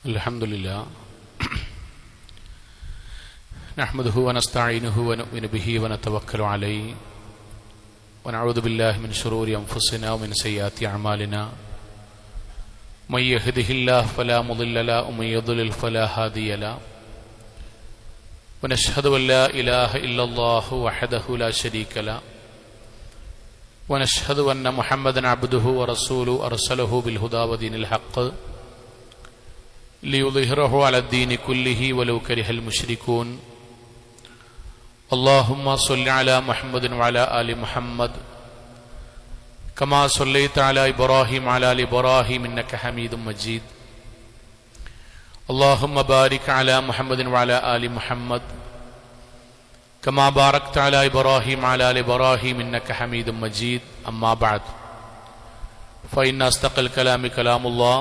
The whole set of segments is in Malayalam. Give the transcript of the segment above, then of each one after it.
Alhamdulillah. Nahmaduhu wa nasta'inuhu wa nu'minu bihi wa natawakkalu alayhi wa na'udhu billahi min shururi anfusina wa min sayyiati a'malina. Man yahdihillahu fala mudilla lahu wa man yudlil fala hadiya lahu. Wa nashhadu an la ilaha illa Allah wahdahu la sharika lahu. Wa nashhadu anna Muhammadan 'abduhu wa rasuluhu arsalahu bil huda wa dinil haqq ليظهره على الدين كله ولو كره المشركون. اللهم صل على محمد وعلى آل محمد كما صليت على إبراهيم وعلى آل إبراهيم إنك حميد مجيد. اللهم بارك على محمد وعلى آل محمد كما باركت على إبراهيم وعلى آل إبراهيم إنك حميد مجيد. أما بعد، فإن أصدق الكلام كلام الله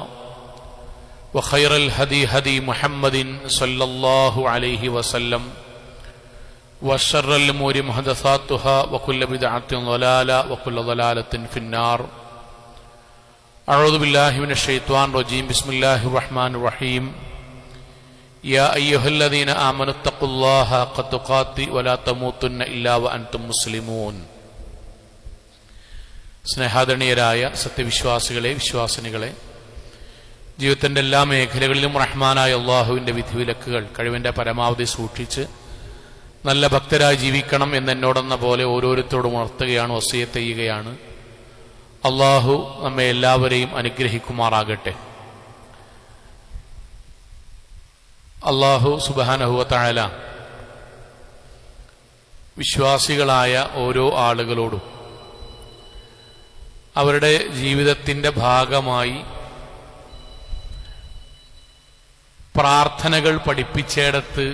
وخير الهدي هدي محمد صلى الله عليه وسلم وشر الأمور محدثاتها وكل بدعة ضلالة وكل ضلالة في النار. أعوذ بالله من الشيطان الرجيم. بسم الله الرحمن الرحيم. يا أيها الذين آمنوا اتقوا الله حق تقاته ولا تموتن إلا وأنتم مسلمون. സ്നേഹാദരണീയരായ സത്യവിശ്വാസികളെ, വിശ്വാസിനികളെ, ജീവിതത്തിന്റെ എല്ലാ മേഖലകളിലും റഹ്മാനായ അള്ളാഹുവിന്റെ വിധിവിലക്കുകൾ കഴിവിന്റെ പരമാവധി സൂക്ഷിച്ച് നല്ല ഭക്തരായി ജീവിക്കണം എന്നെന്നോടെന്ന പോലെ ഓരോരുത്തരോടും ഉണർത്തുകയാണ്, വസിയത്ത് ചെയ്യുകയാണ്. അള്ളാഹു നമ്മെ എല്ലാവരെയും അനുഗ്രഹിക്കുമാറാകട്ടെ. അള്ളാഹു സുബ്ഹാനഹു വ തആല വിശ്വാസികളായ ഓരോ ആളുകളോടും അവരുടെ ജീവിതത്തിന്റെ ഭാഗമായി പ്രാർത്ഥനകൾ പഠിപ്പിച്ചെടുത്ത്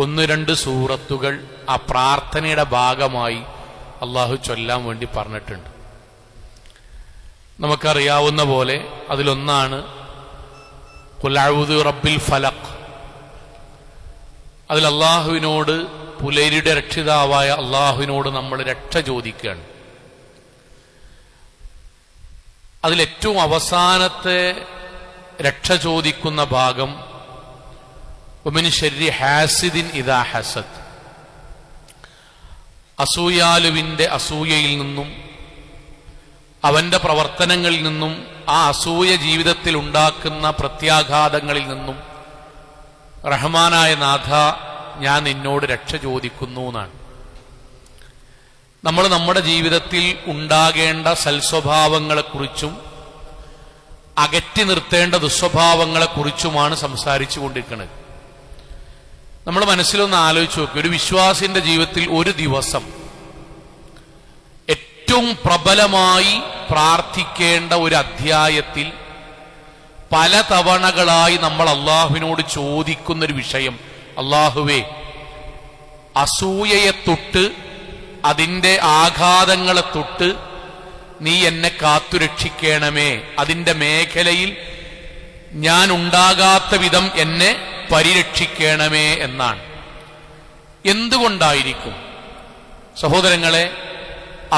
ഒന്ന് രണ്ട് സൂറത്തുകൾ ആ പ്രാർത്ഥനയുടെ ഭാഗമായി അള്ളാഹു ചൊല്ലാൻ വേണ്ടി പറഞ്ഞിട്ടുണ്ട്. നമുക്കറിയാവുന്ന പോലെ അതിലൊന്നാണ് ഖുൽ അഊദു റബ്ബിൽ ഫലഖ്. അതിൽ അള്ളാഹുവിനോട്, പുലരിയുടെ രക്ഷിതാവായ അള്ളാഹുവിനോട് നമ്മൾ രക്ഷ ചോദിക്കുകയാണ്. അതിലേറ്റവും അവസാനത്തെ രക്ഷ ചോദിക്കുന്ന ഭാഗം വമിൻ ശർരി ഹാസിദിൻ ഇദാ ഹസദ്, അസൂയാലുവിന്റെ അസൂയയിൽ നിന്നും അവന്റെ പ്രവർത്തനങ്ങളിൽ നിന്നും ആ അസൂയ ജീവിതത്തിൽ ഉണ്ടാക്കുന്ന പ്രത്യാഘാതങ്ങളിൽ നിന്നും റഹ്മാനായ നാഥ ഞാൻ നിന്നോട് രക്ഷ ചോദിക്കുന്നു എന്നാണ്. നമ്മൾ നമ്മുടെ ജീവിതത്തിൽ ഉണ്ടാകേണ്ട സൽസ്വഭാവങ്ങളെക്കുറിച്ചും അകറ്റി നിർത്തേണ്ട ദുസ്വഭാവങ്ങളെക്കുറിച്ചുമാണ് സംസാരിച്ചു കൊണ്ടിരിക്കുന്നത്. നമ്മൾ മനസ്സിലൊന്ന് ആലോചിച്ച് നോക്കി, ഒരു വിശ്വാസിന്റെ ജീവിതത്തിൽ ഒരു ദിവസം ഏറ്റവും പ്രബലമായി പ്രാർത്ഥിക്കേണ്ട ഒരു അധ്യായത്തിൽ പല തവണകളായി നമ്മൾ അള്ളാഹുവിനോട് ചോദിക്കുന്നൊരു വിഷയം, അള്ളാഹുവേ, അസൂയയെ തൊട്ട് അതിന്റെ ആഘാതങ്ങളെ തൊട്ട് നീ എന്നെ കാത്തുരക്ഷിക്കണമേ, അതിന്റെ മേഖലയിൽ ഞാൻ ഉണ്ടാകാത്ത വിധം എന്നെ പരിരക്ഷിക്കണമേ എന്നാണ്. എന്തുകൊണ്ടായിരിക്കും സഹോദരങ്ങളെ?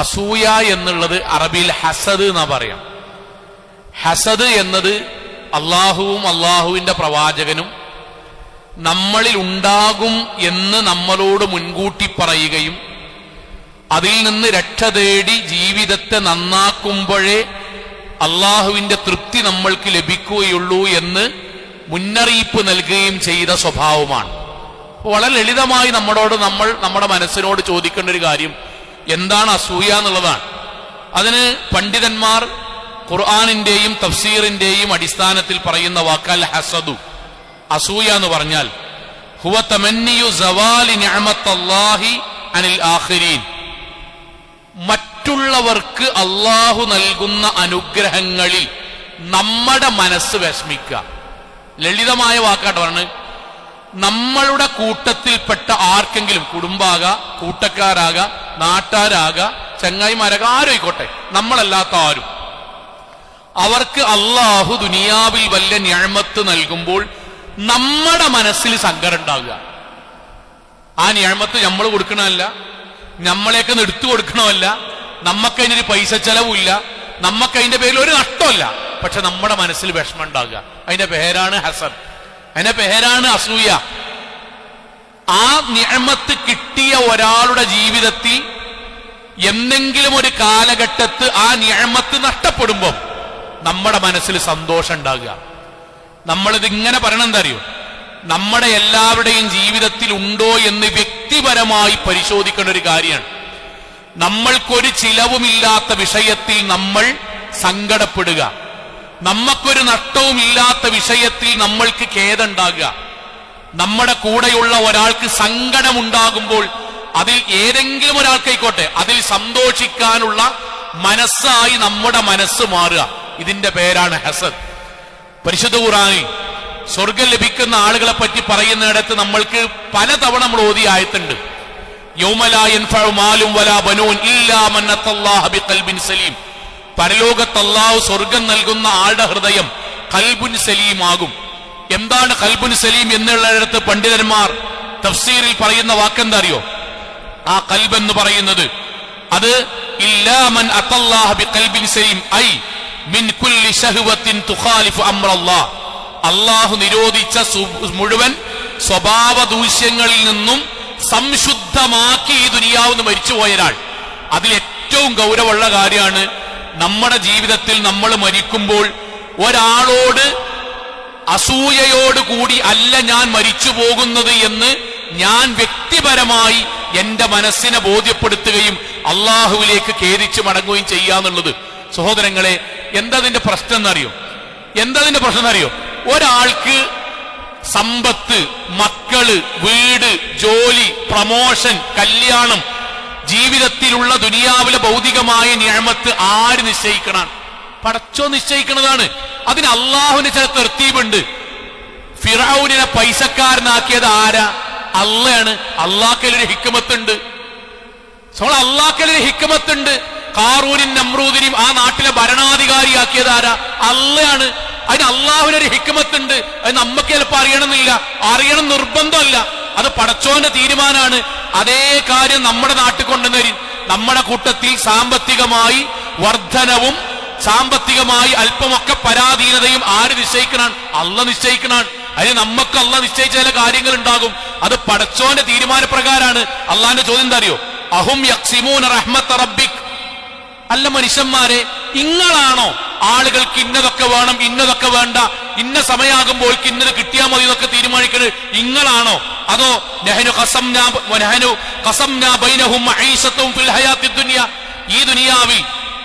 അസൂയ എന്നുള്ളത് അറബിയിൽ ഹസദ് എന്നാ പറയാം. ഹസദ് എന്നത് അള്ളാഹുവും അള്ളാഹുവിന്റെ പ്രവാചകനും നമ്മളിൽ ഉണ്ടാകും എന്ന് നമ്മളോട് മുൻകൂട്ടി പറയുകയും അതിൽ നിന്ന് രക്ഷ തേടി ജീവിതത്തെ നന്നാക്കുമ്പോഴേ അള്ളാഹുവിന്റെ തൃപ്തി നമ്മൾക്ക് ലഭിക്കുകയുള്ളൂ എന്ന് മുന്നറിയിപ്പ് നൽകുകയും ചെയ്ത സ്വഭാവമാണ്. വളരെ ലളിതമായി നമ്മുടെ മനസ്സിനോട് ചോദിക്കേണ്ട ഒരു കാര്യം എന്താണ് അസൂയ എന്നുള്ളതാണ്. അതിന് പണ്ഡിതന്മാർ ഖുർആനിന്റെയും തഫ്സീറിന്റെയും അടിസ്ഥാനത്തിൽ പറയുന്ന വാക്കാൽ ഹസദു, അസൂയ എന്ന് പറഞ്ഞാൽ ഹുവ തമന്നിയു സവാലി നിഅമത്തല്ലാഹി അനിൽ ആഖിരീൻ, മറ്റുള്ളവർക്ക് അള്ളാഹു നൽകുന്ന അനുഗ്രഹങ്ങളിൽ നമ്മുടെ മനസ്സ് വിഷമിക്കുക. ലളിതമായ വാക്കാട്ട് പറഞ്ഞ്, നമ്മളുടെ കൂട്ടത്തിൽപ്പെട്ട ആർക്കെങ്കിലും, കുടുംബാകാം, കൂട്ടക്കാരാകാം, നാട്ടാരാകാം, ചങ്ങായിമാരാകാം, ആരോയിക്കോട്ടെ, നമ്മളല്ലാത്ത ആരും, അവർക്ക് അള്ളാഹു ദുനിയാവിൽ വല്ല നിഅമത്ത് നൽകുമ്പോൾ നമ്മുടെ മനസ്സിൽ സങ്കടം ഉണ്ടാവുക. ആ നിഅമത്ത് നമ്മൾ കൊടുക്കണമല്ല, നമ്മളെയൊക്കെ എടുത്തു കൊടുക്കണമല്ല, നമുക്കതിനൊരു പൈസ ചെലവുമില്ല, നമുക്കതിന്റെ പേരിൽ ഒരു നഷ്ടമല്ല, പക്ഷെ നമ്മുടെ മനസ്സിൽ വിഷമം ഉണ്ടാകുക. അതിന്റെ പേരാണ് ഹസദ്. അതിന്റെ പേരാണ് അസൂയ. ആ നിഅമത്ത് കിട്ടിയ ഒരാളുടെ ജീവിതത്തിൽ എന്തെങ്കിലും ഒരു കാലഘട്ടത്ത് ആ നിഅമത്ത് നഷ്ടപ്പെടുമ്പോൾ നമ്മുടെ മനസ്സിൽ സന്തോഷം ഉണ്ടാകുക. നമ്മളിത് ഇങ്ങനെ പറയണം എന്താ അറിയോ, നമ്മുടെ എല്ലാവരുടെയും ജീവിതത്തിൽ ഉണ്ടോ എന്ന് വ്യക്തിപരമായി പരിശോധിക്കേണ്ട ഒരു കാര്യമാണ്. നമ്മൾക്കൊരു ചിലവുമില്ലാത്ത വിഷയത്തിൽ നമ്മൾ സങ്കടപ്പെടുക, നമ്മക്കൊരു നഷ്ടവുമില്ലാത്ത വിഷയത്തിൽ നമ്മൾക്ക് ഖേദമുണ്ടാകുക, നമ്മുടെ കൂടെയുള്ള ഒരാൾക്ക് സങ്കടമുണ്ടാകുമ്പോൾ അതിൽ ഏതെങ്കിലും ഒരാൾക്കായിക്കോട്ടെ അതിൽ സന്തോഷിക്കാനുള്ള മനസ്സായി നമ്മുടെ മനസ്സ് മാറുക. ഇതിന്റെ പേരാണ് ഹസദ്. പരിശുദ്ധ ഖുർആനിൽ സ്വർഗം ലഭിക്കുന്ന ആളുകളെ പറ്റി പറയുന്നിടത്ത് നമ്മൾക്ക് പലതവണ നമ്മൾ ഓതിയ ആയത്തുണ്ട്. യൗമ ലാ യൻഫഉ മാലും വലാ ബനൂൻ ഇല്ലാ മൻ അത്തല്ലാഹ ബിഖൽബിൻ സലീം. പരലോകത്ത് അല്ലാഹു സ്വർഗം നൽകുന്ന ആളുടെ ഹൃദയം ഖൽബുൻ സലീമാകും. എന്താണ് ഖൽബുൻ സലീം എന്നുള്ളിടത്ത് പണ്ഡിതന്മാർ തഫ്സീറിൽ പറയുന്ന വാക്കെന്താ അറിയോ? ആ ഖൽബ് എന്ന് പറയുന്നത് അത് ഇല്ലാ മൻ അത്തല്ലാഹ ബിഖൽബിൻ സലീം ഐ മിൻ കുല്ലി ശഹവത്തിൻ തുഖാലിഫു അംറല്ലാഹ്. അല്ലാഹു നിരോധിച്ച മുഴുവൻ സ്വഭാവ ദൂഷ്യങ്ങളിൽ നിന്നും സംശുദ്ധമാക്കി ഈ ദുനിയാവെന്ന് മരിച്ചുപോയ ഒരാൾ. അതിൽ ഏറ്റവും ഗൗരവമുള്ള കാര്യമാണ് നമ്മുടെ ജീവിതത്തിൽ നമ്മൾ മരിക്കുമ്പോൾ ഒരാളോട് അസൂയയോടുകൂടി അല്ല ഞാൻ മരിച്ചു പോകുന്നത് എന്ന് ഞാൻ വ്യക്തിപരമായി എന്റെ മനസ്സിനെ ബോധ്യപ്പെടുത്തുകയും അള്ളാഹുവിലേക്ക് ഖേദിച്ച് മടങ്ങുകയും ചെയ്യാന്നുള്ളത്. സഹോദരങ്ങളെ, എന്തതിന്റെ പ്രശ്നം എന്നറിയോ? എന്തതിന്റെ പ്രശ്നം എന്നറിയോ? ഒരാൾക്ക് സമ്പത്ത്, മക്കള്, വീട്, ജോലി, പ്രമോഷൻ, കല്യാണം, ജീവിതത്തിലുള്ള ദുനിയാവിലെ ഭൗതികമായ നിഅമത്ത് ആര് നിശ്ചയിക്കണം? പടച്ചോ നിശ്ചയിക്കുന്നതാണ്. അതിന് അള്ളാഹുവിന് ചില തെർത്തീബുണ്ട്. ഫിറഔനിനെ പൈസക്കാരനാക്കിയത് ആരാ? അള്ളയാണ്. അള്ളാഹ്ക്കലൊരു ഹിക്മത്തുണ്ട്. അള്ളാഹ്ക്കലൊരു ഹിക്മത്തുണ്ട്. ഖാറൂനും നമ്രൂദിനെയും ആ നാട്ടിലെ ഭരണാധികാരിയാക്കിയത് ആരാ? അള്ളയാണ്. അതിന് അള്ളാഹുവിനൊരു ഹിക്മത്തുണ്ട്. അത് നമുക്ക് ചിലപ്പോൾ അറിയണമെന്നില്ല, അറിയണം നിർബന്ധമല്ല. അത് പടച്ചോന്റെ തീരുമാനമാണ്. അതേ കാര്യം നമ്മുടെ നാട്ടിൽ കൊണ്ടുവന്നവരും നമ്മുടെ കൂട്ടത്തിൽ സാമ്പത്തികമായി വർധനവും സാമ്പത്തികമായി അല്പമൊക്കെ പരാധീനതയും ആര് നിശ്ചയിക്കണം? അള്ള നിശ്ചയിക്കണം. അതിന് നമുക്ക് അള്ള നിശ്ചയിച്ച ചില കാര്യങ്ങൾ ഉണ്ടാകും. അത് പടച്ചോന്റെ തീരുമാനപ്രകാരമാണ്. അള്ളാന്റെ ചോദ്യം എന്താ അറിയോ? അഹും യഖ്സിമൂന റഹ്മത റബ്ബിക്. അല്ല മനുഷ്യന്മാരെ, ഇങ്ങളാണോ ആളുകൾക്ക് ഇന്നതൊക്കെ വേണം, ഇന്നതൊക്കെ വേണ്ട, ഇന്ന സമയമാകുമ്പോൾ ഇന്നത് കിട്ടിയാൽ മതി എന്നൊക്കെ തീരുമാനിക്കുന്നത് ഇങ്ങളാണോ? അതോ നഹ്നു ഖസംനാ ബൈനഹും മഈശതഹും ഫിൽ ഹയാത്തിദ് ദുനിയ. ഈ ദുനിയാവിൽ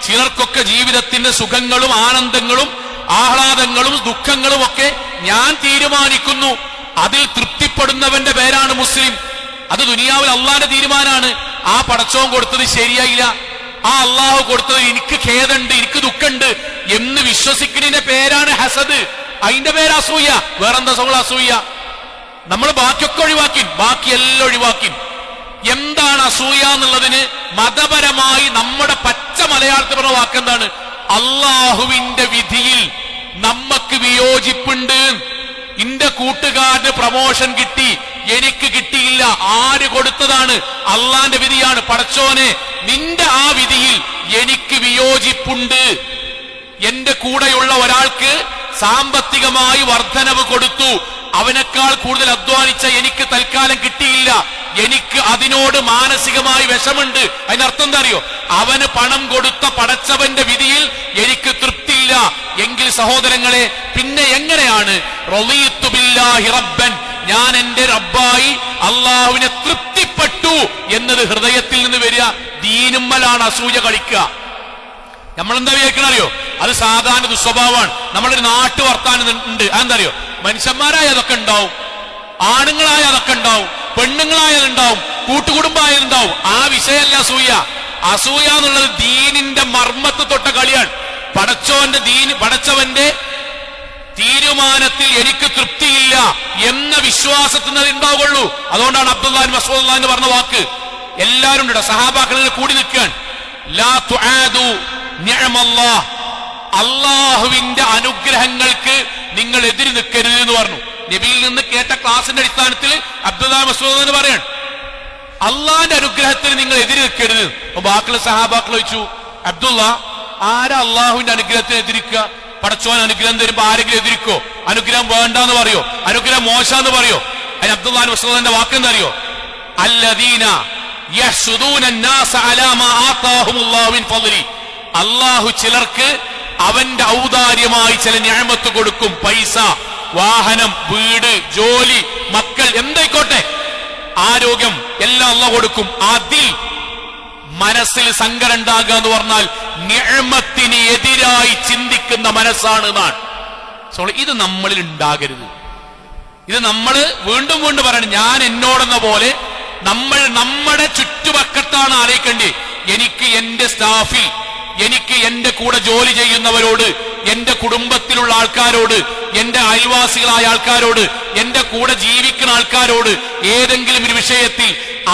ചിലർക്കൊക്കെ ജീവിതത്തിന്റെ സുഖങ്ങളും ആനന്ദങ്ങളും ആഹ്ലാദങ്ങളും ദുഃഖങ്ങളും ഒക്കെ ഞാൻ തീരുമാനിക്കുന്നു. അതിൽ തൃപ്തിപ്പെടുന്നവന്റെ പേരാണ് മുസ്ലിം. അത് ദുനിയാവിൽ അള്ളാന്റെ തീരുമാനമാണ്. ആ പടച്ചോൻ കൊടുത്തത് ശരിയായില്ല, ആ അള്ളാഹു കൊടുത്തത് എനിക്ക് ഖേദമുണ്ട്, എനിക്ക് ദുഃഖമുണ്ട് എന്ന് വിശ്വസിക്കുന്നതിന്റെ പേരാണ് ഹസദ്. അതിന്റെ പേര് അസൂയ. വേറെന്താ സോള അസൂയ? നമ്മൾ ബാക്കിയൊക്കെ ഒഴിവാക്കി, ബാക്കിയെല്ലാം ഒഴിവാക്കി. എന്താണ് അസൂയ എന്നുള്ളതിന് മതപരമായി നമ്മുടെ പച്ച മലയാളത്തിൽ പറഞ്ഞ വാക്കെന്താണ്? അള്ളാഹുവിന്റെ വിധിയിൽ നമുക്ക് വിയോജിപ്പുണ്ട്. എന്റെ കൂട്ടുകാരന് പ്രമോഷൻ കിട്ടി, എനിക്ക് കിട്ടിയില്ല. ആര് കൊടുത്തതാണ്? അള്ളാന്റെ വിധിയാണ്. പടച്ചോനെ, നിന്റെ ആ വിധിയിൽ എനിക്ക് വിയോജിപ്പുണ്ട്. എന്റെ കൂടെയുള്ള ഒരാൾക്ക് സാമ്പത്തികമായി വർധനവ് കൊടുത്തു, അവനേക്കാൾ കൂടുതൽ അധ്വാനിച്ച എനിക്ക് തൽക്കാലം കിട്ടിയില്ല, എനിക്ക് അതിനോട് മാനസികമായി വിഷമുണ്ട്. അതിനർത്ഥം എന്താ അറിയോ? അവന് പണം കൊടുത്ത പടച്ചവന്റെ വിധിയിൽ എനിക്ക് തൃപ്തിയില്ല. എങ്കിൽ സഹോദരങ്ങളെ, പിന്നെ എങ്ങനെയാണ് റളീതു ബില്ലാഹി റബ്ബൻ, ഞാൻ എന്റെ റബ്ബായി അള്ളാഹുവിനെ തൃപ്തിപ്പെട്ടു എന്നത് ഹൃദയത്തിൽ നിന്ന് വരിക? ദീനുമ്മലാണ് അസൂയ കളിക്കുക. നമ്മളെന്താ വിചാരിക്കണം അറിയോ? അത് സാധാരണ ദുസ്വഭാവമാണ്. നമ്മളൊരു നാട്ടു വർത്താനം ഉണ്ട്. അതെന്താ അറിയോ? മനുഷ്യന്മാരായ അതൊക്കെ ഉണ്ടാവും, ആണുങ്ങളായ അതൊക്കെ ഉണ്ടാവും, പെണ്ണുങ്ങളായതുണ്ടാവും, കൂട്ടുകുടുംബായതുണ്ടാവും. ആ വിഷയമല്ല അസൂയ. അസൂയ എന്നുള്ളത് ദീനിന്റെ മർമ്മത്ത് തൊട്ട കളിയാണ്. പടച്ചവന്റെ തീരുമാനത്തിൽ എനിക്ക് തൃപ്തിയില്ല എന്ന വിശ്വാസത്തിൽ ഉണ്ടാവുള്ളൂ. അതുകൊണ്ടാണ് അബ്ദുല്ലാഹി മസ്ഊദ് എന്ന് പറഞ്ഞ വാക്ക് എല്ലാവരും ഉണ്ട്. സഹാബാക്കളിൽ കൂടി നിൽക്കാൻ, ലാ തുആദു നിഅമല്ലാഹ്, അള്ളാഹുവിന്റെ അനുഗ്രഹങ്ങൾക്ക് നിങ്ങൾ എതിര് നിൽക്കരുത് എന്ന് പറഞ്ഞു. നബിയിൽ നിന്ന് കേട്ട ക്ലാസിന്റെ അടിസ്ഥാനത്തിൽ അബ്ദുല്ലാഹി മസ്ഊദ് എന്ന് പറയാണ്, അള്ളാഹിന്റെ അനുഗ്രഹത്തിന് നിങ്ങൾ എതിര് നിൽക്കരുത്. ബാക്കിയുള്ള സഹാബാക്കൾ ചോദിച്ചു, അബ്ദുള്ള, ആരാ അള്ളാഹുവിന്റെ അനുഗ്രഹത്തിന് എതിരിക്കുക? പടച്ചോൻ അനുഗ്രഹം തരുമ്പോ ആരെങ്കിലും എതിരിക്കോ? അനുഗ്രഹം വേണ്ടെന്ന് പറയോ? അനുഗ്രഹം മോശാന്ന് പറയോ? അതിന് അബ്ദുല്ലാഹി മസ്ഊദിന്റെ വാക്കെന്താ അറിയോ? അല്ലദീന യഹ്സുദൂന അന്നാസ അലാ മാ ആതാഹുമുല്ലാഹു മിൻ ഫളലി. അല്ലാഹു ചിലർക്ക് അവന്റെ ഔദാര്യമായി ചില നിഅമത്ത് കൊടുക്കും. പൈസ, വാഹനം, വീട്, ജോലി, മക്കൾ, എന്തായിക്കോട്ടെ, ആരോഗ്യം എല്ലാം അല്ലാഹു കൊടുക്കും. അതിൽ മനസ്സിൽ സങ്കടം ഉണ്ടാകുക എന്ന് പറഞ്ഞാൽ നിഅമത്തിന് എതിരായി ചിന്തിക്കുന്ന മനസ്സാണ് എന്നാണ്. ഇത് നമ്മളിൽ ഉണ്ടാകരുത്. ഇത് നമ്മൾ വീണ്ടും വീണ്ടും പറയണം. ഞാൻ എന്നോടെന്ന പോലെ നമ്മൾ നമ്മുടെ ചുറ്റുപക്കത്താണ് ആലോചിക്കേണ്ടത്. എനിക്ക് എന്റെ സ്റ്റാഫിൽ, എനിക്ക് എന്റെ കൂടെ ജോലി ചെയ്യുന്നവരോട്, എന്റെ കുടുംബത്തിലുള്ള ആൾക്കാരോട്, എന്റെ അയൽവാസികളായ ആൾക്കാരോട്, എന്റെ കൂടെ ജീവിക്കുന്ന ആൾക്കാരോട് ഏതെങ്കിലും ഒരു വിഷയത്തിൽ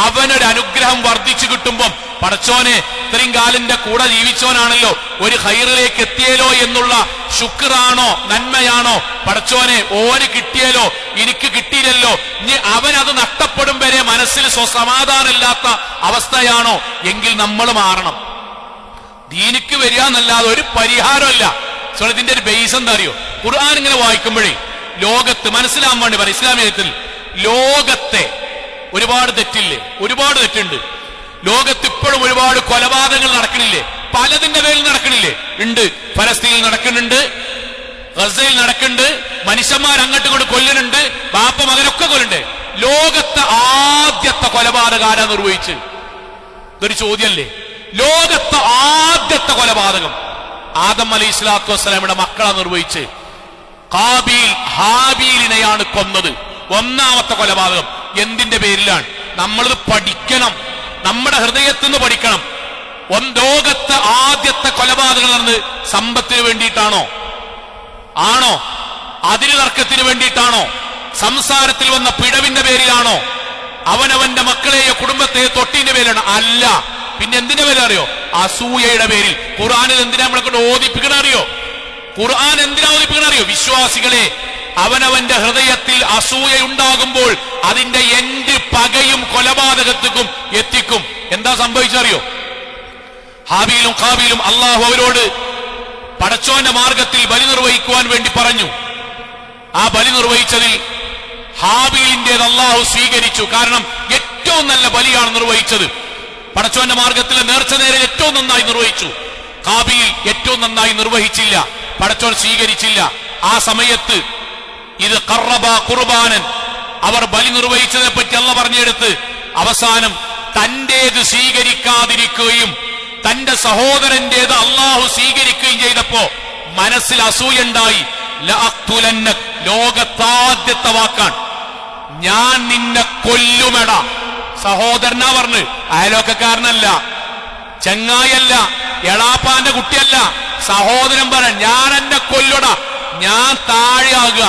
അവനൊരു അനുഗ്രഹം വർദ്ധിച്ചു കിട്ടുമ്പം പടച്ചോനെ ഇത്രയും കാലിന്റെ കൂടെ ജീവിച്ചോനാണല്ലോ, ഒരു ഖൈറിലേക്ക് എത്തിയല്ലോ എന്നുള്ള ശുക്റാണോ നന്മയാണോ? പടച്ചോനെ ഓന് കിട്ടിയല്ലോ, എനിക്ക് കിട്ടിയില്ലല്ലോ, ഇനി അവനത് നഷ്ടപ്പെടും വരെ മനസ്സിൽ സ്വസമാധാനമില്ലാത്ത അവസ്ഥയാണോ? എങ്കിൽ നമ്മൾ മാറണം. ദീനിക്ക് വരിക എന്നല്ലാതെ ഒരു പരിഹാരമല്ല. ഇതിന്റെ ഒരു ബേസ് എന്താ അറിയോ? ഖുർആൻ ഇങ്ങനെ വായിക്കുമ്പോഴേ ലോകത്ത് മനസ്സിലാവാൻ വേണ്ടി പറയും. ഇസ്ലാമികത്തിൽ ലോകത്തെ ഒരുപാട് തെറ്റില്ലേ? ഒരുപാട് തെറ്റുണ്ട്. ലോകത്ത് ഇപ്പോഴും ഒരുപാട് കൊലപാതകങ്ങൾ നടക്കണില്ലേ? പലതിന്റെ പേരിൽ നടക്കണില്ലേ? ഉണ്ട്. ഫലസ്തീനിൽ നടക്കുന്നുണ്ട്, ഗസയിൽ നടക്കുന്നുണ്ട്, മനുഷ്യന്മാർ അങ്ങോട്ടും ഇങ്ങോട്ട് കൊല്ലുന്നുണ്ട്, ബാപ്പ മകനൊക്കെ കൊല്ലുന്നുണ്ട്. ലോകത്തെ ആദ്യത്തെ കൊലപാതകം ആരാ നിർവഹിച്ച്? ഇതൊരു ചോദ്യമല്ലേ? ലോകത്തെ ആദ്യത്തെ കൊലപാതകം ആദം അലൈഹി സ്വലാത്തു വസ്സലാമിയുടെ മക്കളാ നിർവഹിച്ച്. ഖാബീൽ ഹാബീലിനെയാണ് കൊന്നത്. ഒന്നാമത്തെ കൊലപാതകം. എന്തിന്റെ പേരിലാണ്? നമ്മളിത് പഠിക്കണം, നമ്മുടെ ഹൃദയത്തിൽ നിന്ന് പഠിക്കണം. ലോകത്തെ ആദ്യത്തെ കൊലപാതകം നടന്നത് സമ്പത്തിന് വേണ്ടിയിട്ടാണോ? ആണോ? അതിര് തർക്കത്തിന് വേണ്ടിയിട്ടാണോ? സംസാരത്തിൽ വന്ന പിഴവിന്റെ പേരിലാണോ? അവനവന്റെ മക്കളെയോ കുടുംബത്തെയോ തൊട്ടിന്റെ പേരിലാണോ? അല്ല. പിന്നെ എന്തിന്റെ പേര് അറിയോ? അസൂയയുടെ പേരിൽ. ഖുർആനിൽ എന്തിനാ നമ്മളെ കൊണ്ട് ഓദിപ്പിക്കണ അറിയോ? ഖുർആൻ എന്തിനാ ഓദിപ്പിക്കണ അറിയോ? വിശ്വാസികളെ, അവനവന്റെ ഹൃദയത്തിൽ അസൂയ ഉണ്ടാകുമ്പോൾ അതിന്റെ എന്റെ പകയും കൊലപാതകത്തിക്കും എത്തിക്കും. എന്താ സംഭവിച്ചറിയോ? ഹാബീലും ഖാബീലും അള്ളാഹു അവരോട് പടച്ചോന്റെ മാർഗത്തിൽ ബലി നിർവഹിക്കുവാൻ വേണ്ടി പറഞ്ഞു. ആ ബലി നിർവഹിച്ചതിൽ ഹാബീലിന്റേത് അള്ളാഹു സ്വീകരിച്ചു. കാരണം ഏറ്റവും നല്ല ബലിയാണ് നിർവഹിച്ചത്. പടച്ചോന്റെ മാർഗത്തിലെ നേർച്ച നേരെ ഏറ്റവും നന്നായി നിർവഹിച്ചു. ഖാബീൽ ഏറ്റവും നന്നായി നിർവഹിച്ചില്ല, പടച്ചോൻ സ്വീകരിച്ചില്ല. ആ സമയത്ത് ഇത് ഖറബ ഖുർബാനൻ, അവർ ബലി നിർവഹിച്ചതിനെ പറ്റി അല്ലാഹു പറഞ്ഞെടുത്ത് അവസാനം തന്റേത് സ്വീകരിക്കാതിരിക്കുകയും തന്റെ സഹോദരന്റേത് അള്ളാഹു സ്വീകരിക്കുകയും ചെയ്തപ്പോ മനസ്സിൽ അസൂയുണ്ടായി. ലഅഖ്തുലന്നക്, ലോകത്താദ്യത്തെ വാക്കാണ്, ഞാൻ നിന്നെ കൊല്ലുമെടാ. സഹോദരനാ പറഞ്ഞ്, അയലോക്കക്കാരനല്ല, ചങ്ങായല്ല, എളാപ്പാന്റെ കുട്ടിയല്ല, സഹോദരൻ പറ, ഞാൻ എന്നെ കൊല്ലുടാ, ഞാൻ താഴെയാകുക,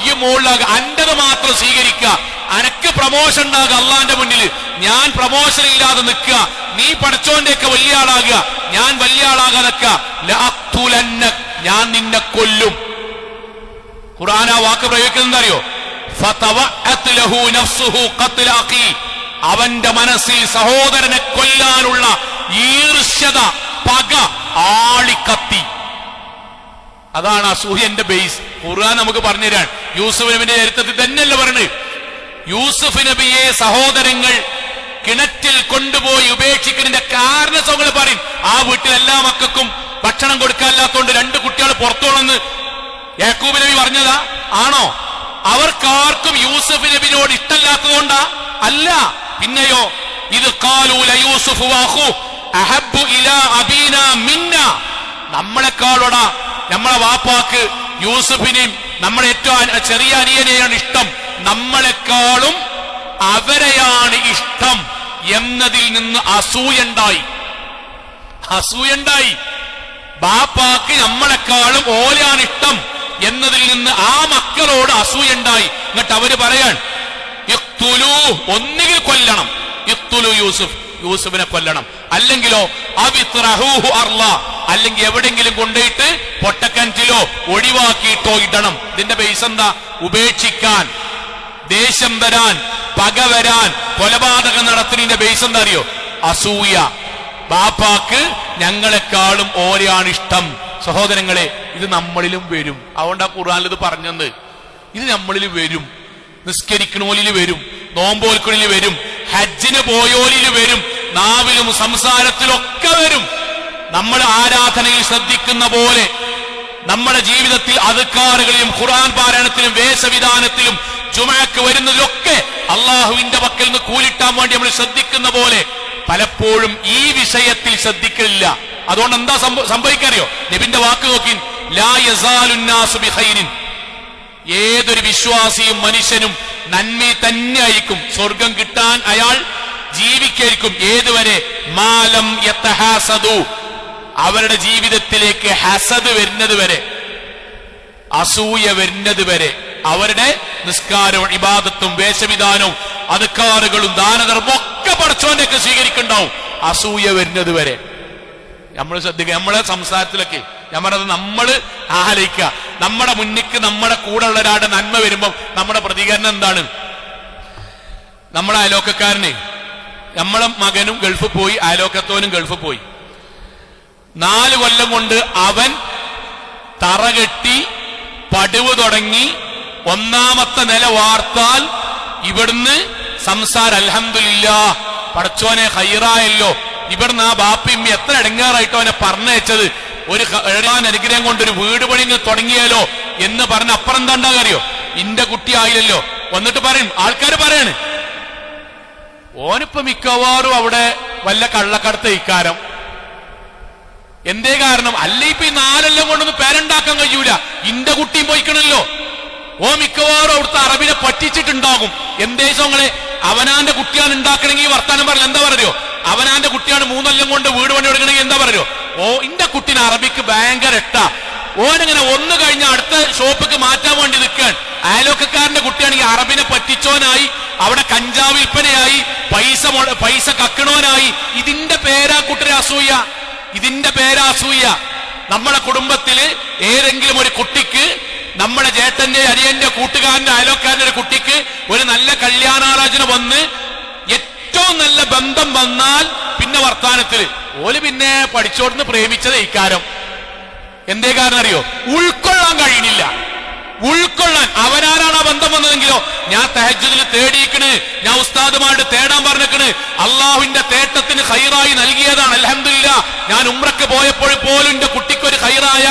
ഈ മുകളിലാകുക, അന്റത് മാത്രം സ്വീകരിക്കുക, അനക്ക് പ്രമോഷൻ ഉണ്ടാകുക അള്ളാന്റെ മുന്നിൽ, ഞാൻ പ്രമോഷൻ ഇല്ലാതെ നിൽക്കുക, നീ പടച്ചോന്റെ ഒക്കെ വലിയ ആളാകുക, ഞാൻ വലിയ ആളാകാൻ നിൽക്കുക. ലഅഖ്തുലന്നക്, ഞാൻ നിന്നെ കൊല്ലും. ഖുർആൻ ആ വാക്ക് പ്രയോഗിക്കുന്നത് അറിയോ? ഫതവഅത് ലഹു നഫ്സുഹു ഖത്ല അഖി, അവന്റെ മനസ്സിൽ സഹോദരനെ കൊല്ലാനുള്ള ഈർഷ്യത, പക ആളിക്കത്തി. അതാണ് അസൂയന്റെ ബേസ്. ഖുർആൻ നമുക്ക് പറഞ്ഞു തരാൻ. യൂസുഫ് നബിന്റെ ചരിത്രത്തിൽ തന്നെയല്ലേ പറഞ്ഞത്? യൂസുഫ് നബിയെ സഹോദരങ്ങൾ കിണറ്റിൽ കൊണ്ടുപോയി ഉപേക്ഷിക്കുന്നതിന്റെ കാരണങ്ങൾ പറയും. ആ വീട്ടിൽ എല്ലാ മക്കൾക്കും ഭക്ഷണം കൊടുക്കാനില്ലാത്തോണ്ട് 2 കുട്ടികൾ പുറത്തോളന്ന് യാക്കൂബ് നബി പറഞ്ഞതാ? ആണോ? അവർക്കാർക്കും യൂസുഫ് നബിനോട് ഇഷ്ടമില്ലാത്തതുകൊണ്ടാ? അല്ല. പിന്നെയോ, ഇത് ഖാലൂ ലയൂസുഫു വഅഖൂ അഹബ്ബു ഇലാ അബീനാ മിന്നാ, നമ്മളെക്കാളോടാ നമ്മളെ വാപ്പാക്ക് യൂസുഫിനെയും നമ്മുടെ ഏറ്റവും ചെറിയ അനിയനെയാണ് ഇഷ്ടം, നമ്മളെക്കാളും അവരെയാണ് ഇഷ്ടം എന്നതിൽ നിന്ന് അസൂയുണ്ടായി. അസൂയുണ്ടായി. ബാപ്പാക്ക് നമ്മളെക്കാളും ഓലാണ് ഇഷ്ടം എന്നതിൽ നിന്ന് ആ മക്കളോട് അസൂയുണ്ടായി. എന്നിട്ട് അവര് പറയാൻ, ഇഖ്തുലൂ, ഒന്നുകിൽ കൊല്ലണം, ഇഖ്തുലൂ യൂസുഫ്, യൂസുഫിനെ കൊല്ലണം, അല്ലെങ്കിലോ അവിത്രഹൂഹു അർള, അല്ലെങ്കിൽ എവിടെങ്കിലും കൊണ്ടുപോയിട്ട് പൊട്ടക്കഞ്ചിലോ ഒഴിവാക്കിയിട്ടോ ഇടണം. ഇതിന്റെ ബേസ് എന്താ? ഉപേക്ഷിക്കാൻ, ദേഷ്യം വരാൻ, പക വരാൻ, കൊലപാതകം നടത്തുന്നതിന്റെ ബേസ് എന്താ അറിയോ? അസൂയ. ബാപ്പാക്ക് ഞങ്ങളെക്കാളും ഓരെയാണ് ഇഷ്ടം. സഹോദരങ്ങളെ, ഇത് നമ്മളിലും വരും. അതുകൊണ്ട് ആ ഖുർആനിൽ ഇത് പറഞ്ഞത്. ഇത് നമ്മളിൽ വരും. നിസ്കരിക്കണോലിൽ വരും, നോമ്പോൽക്കുള്ളിൽ വരും, ഹജ്ജിന് പോയോലിൽ വരും, നാവിലും സംസാരത്തിലൊക്കെ വരും. നമ്മൾ ആരാധനയിൽ ശ്രദ്ധിക്കുന്ന പോലെ നമ്മുടെ ജീവിതത്തിൽ അദ്കാറുകളിലും ഖുർആൻ പാരായണത്തിലും വേഷവിധാനത്തിലും ജുമഅക്ക് വരുന്നതിലൊക്കെ അള്ളാഹുവിന്റെ പക്കൽ നിന്ന് കൂലിട്ടാൻ വേണ്ടി നമ്മൾ ശ്രദ്ധിക്കുന്ന പോലെ പലപ്പോഴും ഈ വിഷയത്തിൽ ശ്രദ്ധിക്കില്ല. അതുകൊണ്ട് എന്താ സംഭവിക്കറിയോ? നബിന്റെ വാക്ക് നോക്കി, ലാ യസാലുന്നാസു ബിഖൈരിൻ. ഏതൊരു വിശ്വാസിയും മനുഷ്യനും നന്മ തന്നെയായിരിക്കും. സ്വർഗം കിട്ടാൻ അയാൾ ജീവിക്കായിരിക്കും. ഏതുവരെ? മാലം യതഹാസദു. അവരുടെ ജീവിതത്തിലേക്ക് ഹസദ് വരുന്നത് വരെ, അസൂയ വരുന്നത് വരെ. അവരുടെ നിസ്കാരവും ഇബാദത്തും വേഷവിധാനവും അദ്കാറുകളും ദാനധർമ്മം ഒക്കെ പടച്ചോന്റെയൊക്കെ സ്വീകരിക്കുന്നുണ്ടാവും, അസൂയ വരുന്നത് വരെ. നമ്മൾ ശ്രദ്ധിക്കുക. നമ്മളെ സംസാരത്തിലൊക്കെ നമ്മൾ ആലോചിക്കുക. നമ്മുടെ മുന്നിക്ക് നമ്മുടെ കൂടെ ഉള്ള ഒരാളുടെ നന്മ വരുമ്പം നമ്മുടെ പ്രതികരണം എന്താണ്? നമ്മളെ അയലോക്കക്കാരനെ, നമ്മളെ മകനും ഗൾഫ് പോയി, അയലോക്കത്തോനും ഗൾഫ് പോയി. 4 കൊല്ലം കൊണ്ട് അവൻ തറകെട്ടി പടിവ് തുടങ്ങി 1ാമത്തെ നില വാർത്താൽ ഇവിടുന്ന് സംസാരം അൽഹംദുലില്ലാഹ് പടച്ചോനെ ഖൈറായല്ലോ. ഇവിടുന്ന് ആ ബാപ്പിമ്മി എത്ര ഇടങ്ങാറായിട്ടോ അവനെ പറഞ്ഞയച്ചത്. ഒരു അനുഗ്രഹം കൊണ്ടൊരു വീട് പണി തുടങ്ങിയാലോ എന്ന് പറഞ്ഞ അപ്പുറം എന്താ ഉണ്ടാകാറിയോ? ഇന്റെ കുട്ടി ആയില്ലല്ലോ. വന്നിട്ട് പറയും, ആൾക്കാർ പറയാണ്, ഓനിപ്പോ മിക്കവാറും അവിടെ വല്ല കള്ളക്കടത്ത് ഇക്കാരം. എന്തേ കാരണം? അല്ല ഇപ്പൊ ഈ 4 കൊല്ലം കൊണ്ടൊന്നും പേരുണ്ടാക്കാൻ കഴിയൂല. ഇന്റെ കുട്ടിയും പോയിക്കണല്ലോ. ഓ മിക്കവാറും അവിടുത്തെ അറബിനെ പറ്റിച്ചിട്ടുണ്ടാകും. എന്തേ സോങ്ങളെ? അവനാന്റെ കുട്ടിയാണ് ഉണ്ടാക്കണമെങ്കിൽ വർത്താനം പറയില്ല. എന്താ പറയോ? അവനാന്റെ കുട്ടിയാണ് 3 കൊല്ലം കൊണ്ട് വീട് പണി കൊടുക്കണമെങ്കിൽ എന്താ പറയോ? ഓ ഇന്റെ കുട്ടിന് അറബിക്ക് ഭയങ്കര എട്ടാ. ഓനിങ്ങനെ ഒന്ന് കഴിഞ്ഞ അടുത്ത ഷോപ്പിക്ക് മാറ്റാൻ വേണ്ടി നിൽക്കാൻ. അയലോക്കക്കാരന്റെ കുട്ടിയാണെങ്കിൽ അറബിനെ പറ്റിച്ചോനായി, അവിടെ കഞ്ചാവ് വിൽപ്പനയായി, പൈസ കക്കണോനായി. ഇതിന്റെ പേരാ കുട്ടിരെ അസൂയ. ഇതിന്റെ പേരാ അസൂയ. നമ്മുടെ കുടുംബത്തില് ഏതെങ്കിലും ഒരു കുട്ടിക്ക്, നമ്മുടെ ചേട്ടന്റെ അരിയന്റെ കൂട്ടുകാരന്റെ അയലോക്കാരന്റെ ഒരു കുട്ടിക്ക് ഒരു നല്ല കല്യാണാലോചന വന്ന് ഏറ്റവും നല്ല ബന്ധം വന്നാൽ പിന്നെ വർത്താനത്തില് ഓല് പിന്നെ പഠിച്ചോടുന്ന് പ്രേമിച്ചത് ഇക്കാരം. എന്തേ കാരണം അറിയോ? ഉൾക്കൊള്ളാൻ കഴിയണില്ല. ഉൾക്കൊള്ളാൻ അവനാരാണ് ആ ബന്ധം വന്നതെങ്കിലോ, ഞാൻ തഹജ്ജുദിൽ തേടിയിക്കണ്, ഞാൻ ഉസ്താദുമാരുടെ തേടാൻ പറഞ്ഞിക്കണ്, അള്ളാഹുവിന്റെ തേട്ടത്തിന് ഖൈറായി നൽകിയതാണ് അൽഹംദുലില്ലാഹ്. ഞാൻ ഉംറക്ക് പോയപ്പോൾ പോലും എന്റെ കുട്ടിക്കൊരു ഖൈറായ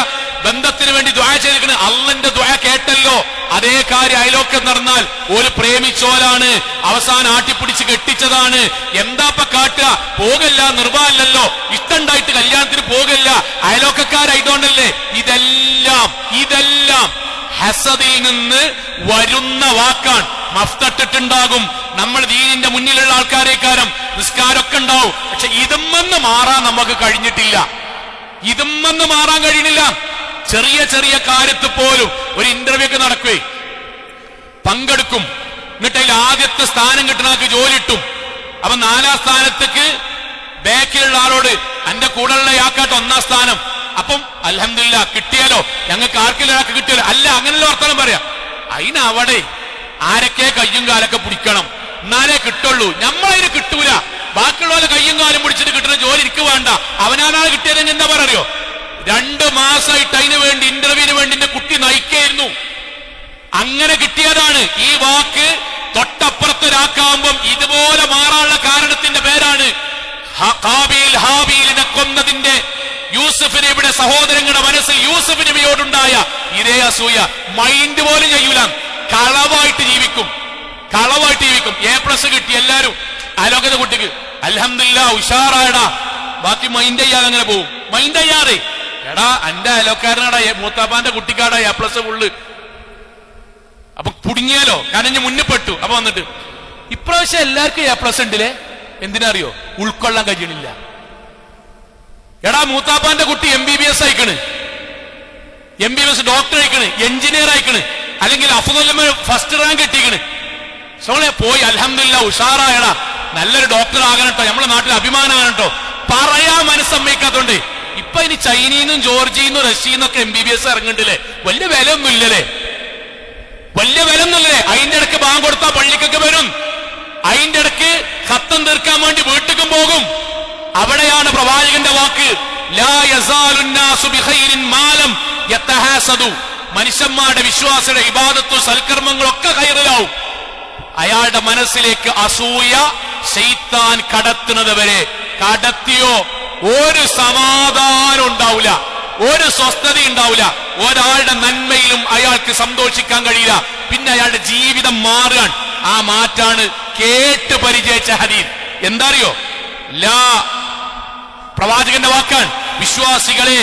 ബന്ധത്തിന് വേണ്ടി ദുആ ചെയ്തിരിക്കണ്. അള്ളന്റെ ദുആ കേട്ടല്ലോ. അതേ കാര്യം അയലോക്കം നടന്നാൽ ഒരു പ്രേമിച്ചോലാണ്, അവസാനം ആട്ടിപ്പിടിച്ച് കെട്ടിച്ചതാണ്. എന്താപ്പ കാട്ടുക? പോകല്ല, നിർവാഹമല്ലല്ലോ, ഇഷ്ടണ്ടായിട്ട് കല്യാണത്തിന് പോകല്ല, അയലോക്കക്കാരായതുകൊണ്ടല്ലേ. ഇതെല്ലാം ഹസദിൽ നിന്ന് വരുന്ന വാക്കാണ്. മഫ്തട്ടിട്ടുണ്ടാകും. നമ്മൾ ദീനിന്റെ മുന്നിലുള്ള ആൾക്കാരെക്കാരം നിസ്കാരമൊക്കെ ഉണ്ടാവും. പക്ഷെ ഇതുമെന്ന് മാറാൻ നമുക്ക് കഴിഞ്ഞിട്ടില്ല. ഇതുമെന്ന് മാറാൻ കഴിയണില്ല. ചെറിയ ചെറിയ കാര്യത്തിൽ പോലും ഒരു ഇന്റർവ്യൂ ഒക്കെ നടക്കുവേ, പങ്കെടുക്കും. എന്നിട്ട് അതിൽ ആദ്യത്തെ സ്ഥാനം കിട്ടുന്നവർക്ക് ജോലി കിട്ടും. അപ്പൊ 4ാം സ്ഥാനത്തേക്ക് ബാക്കിലുള്ള ആളോട്, എന്റെ കൂടെയുള്ള ആക്കാട്ട് 1ാം സ്ഥാനം. അപ്പം അൽഹംദുലില്ലാഹ് കിട്ടിയാലോ, ഞങ്ങൾക്ക് ആർക്കെങ്കിലും ഒരാൾക്ക് കിട്ടിയാലോ. അല്ല, അങ്ങനെയുള്ള വർത്തമാനം പറയാം. അതിനവിടെ ആരൊക്കെ കയ്യും കാലൊക്കെ പിടിക്കണം, എന്നാലേ കിട്ടുള്ളൂ. നമ്മളതിന് കിട്ടൂല. ബാക്കിയുള്ളവരെ കയ്യും കാലും പിടിച്ചിട്ട് കിട്ടുന്ന ജോലി എനിക്ക് വേണ്ട. അവനാണ് കിട്ടിയതെങ്കിൽ എന്താ പറയോ? 2 മാസമായിട്ട് അതിനു വേണ്ടി, ഇന്റർവ്യൂവിന് വേണ്ടി എന്റെ കുട്ടി നയിക്കായിരുന്നു. അങ്ങനെ കിട്ടിയതാണ്. ഈ വാക്ക് തൊട്ടപ്പുറത്തൊരാക്കാവുമ്പം ഇതുപോലെ മാറാനുള്ള കാരണത്തിന്റെ പേരാണ് ഹാബീൽ ഹാബീലിനെ കൊന്നതിന്റെ, യൂസുഫ് നബിയുടെ സഹോദരങ്ങളുടെ മനസ്സിൽ യൂസുഫ് നബിയോടുണ്ടായ ഇതേ അസൂയ. മൈൻഡ് പോലും ചെയ്യൂല. കളവായിട്ട് ജീവിക്കും. A+ കിട്ടി എല്ലാരും. അയലോക്കത്തെ കുട്ടിക്ക് അൽഹംദുലില്ലാഹ് ഉഷാറായടാ. ബാക്കി മൈൻഡ് ചെയ്യാതെ അങ്ങനെ പോകും. മൈൻഡ് ചെയ്യാതെ, എടാ എന്റെ അയലോക്കാരനാടാ, മൂത്താപ്പാന്റെ കുട്ടിക്കാടാ A+ ഫുള്ള്. അപ്പൊ കുടുങ്ങിയാലോ, കനഞ്ഞ് മുന്നിപ്പെട്ടു. അപ്പൊ വന്നിട്ട് ഇപ്രാവശ്യം എല്ലാവർക്കും A+ ഉണ്ടല്ലേ. എന്തിനറിയോ? ഉൾക്കൊള്ളാൻ കഴിയണില്ല. എടാ മൂത്താപ്പാന്റെ കുട്ടി MBBS അയക്കണ്, MBBS ഡോക്ടർ അയക്കണ്, എഞ്ചിനീയർ അയക്കണ്, അല്ലെങ്കിൽ അഫ്ദൽ ഫസ്റ്റ് റാങ്ക് കിട്ടിക്കണ്. സോളെ പോയി അൽഹംദുലില്ലാഹ് ഉഷാറായടാ, നല്ലൊരു ഡോക്ടർ ആകണട്ടോ, നമ്മുടെ നാട്ടിൽ അഭിമാനമാകണട്ടോ. പറയാൻ മനസ്സമ്മയ്ക്കാത്തോണ്ട് ഇപ്പൊ ഇനി ചൈനീന്നും ജോർജിന്നും റഷ്യന്നൊക്കെ MBBS ഇറങ്ങണ്ടില്ലേ. വലിയ വില ഒന്നുമില്ലല്ലേ. അതിന്റെ ഇടയ്ക്ക് ബാങ്ക് കൊടുത്താൽ പള്ളിക്കൊക്കെ വരും. അതിന്റെ ഇടയ്ക്ക് ഖത്തം തീർക്കാൻ വേണ്ടി വീട്ടിലും പോകും. അവിടെയാണ് പ്രവാചകന്റെ വാക്ക്, ലാ യസാലുന്നാസു ബിഖൈരിൻ മാലം യതഹാസദു, മനുഷ്യന്മാരുടെ വിശ്വാസയുടെ ഇബാദത്തും സൽക്കർമ്മങ്ങളൊക്കെ ഖൈറിലാവും. അയാളുടെ മനസ്സിലേക്ക് അസൂയ ശൈത്താൻ കടത്തുന്നത് വരെ കടത്തിയോ ഒരു സമാധാനം ഉണ്ടാവില്ല, ഒരു സ്വസ്ഥത ഉണ്ടാവില്ല, ഒരാളുടെ നന്മയിലും അയാൾക്ക് സന്തോഷിക്കാൻ കഴിയില്ല. പിന്നെ അയാളുടെ ജീവിതം മാറുകയാണ്. ആ മാറ്റാണ് കേട്ട് പരിചയിച്ച ഹദീസ്. എന്താ അറിയോ? ലാ, പ്രവാചകന്റെ വാക്കാണ്, വിശ്വാസികളെ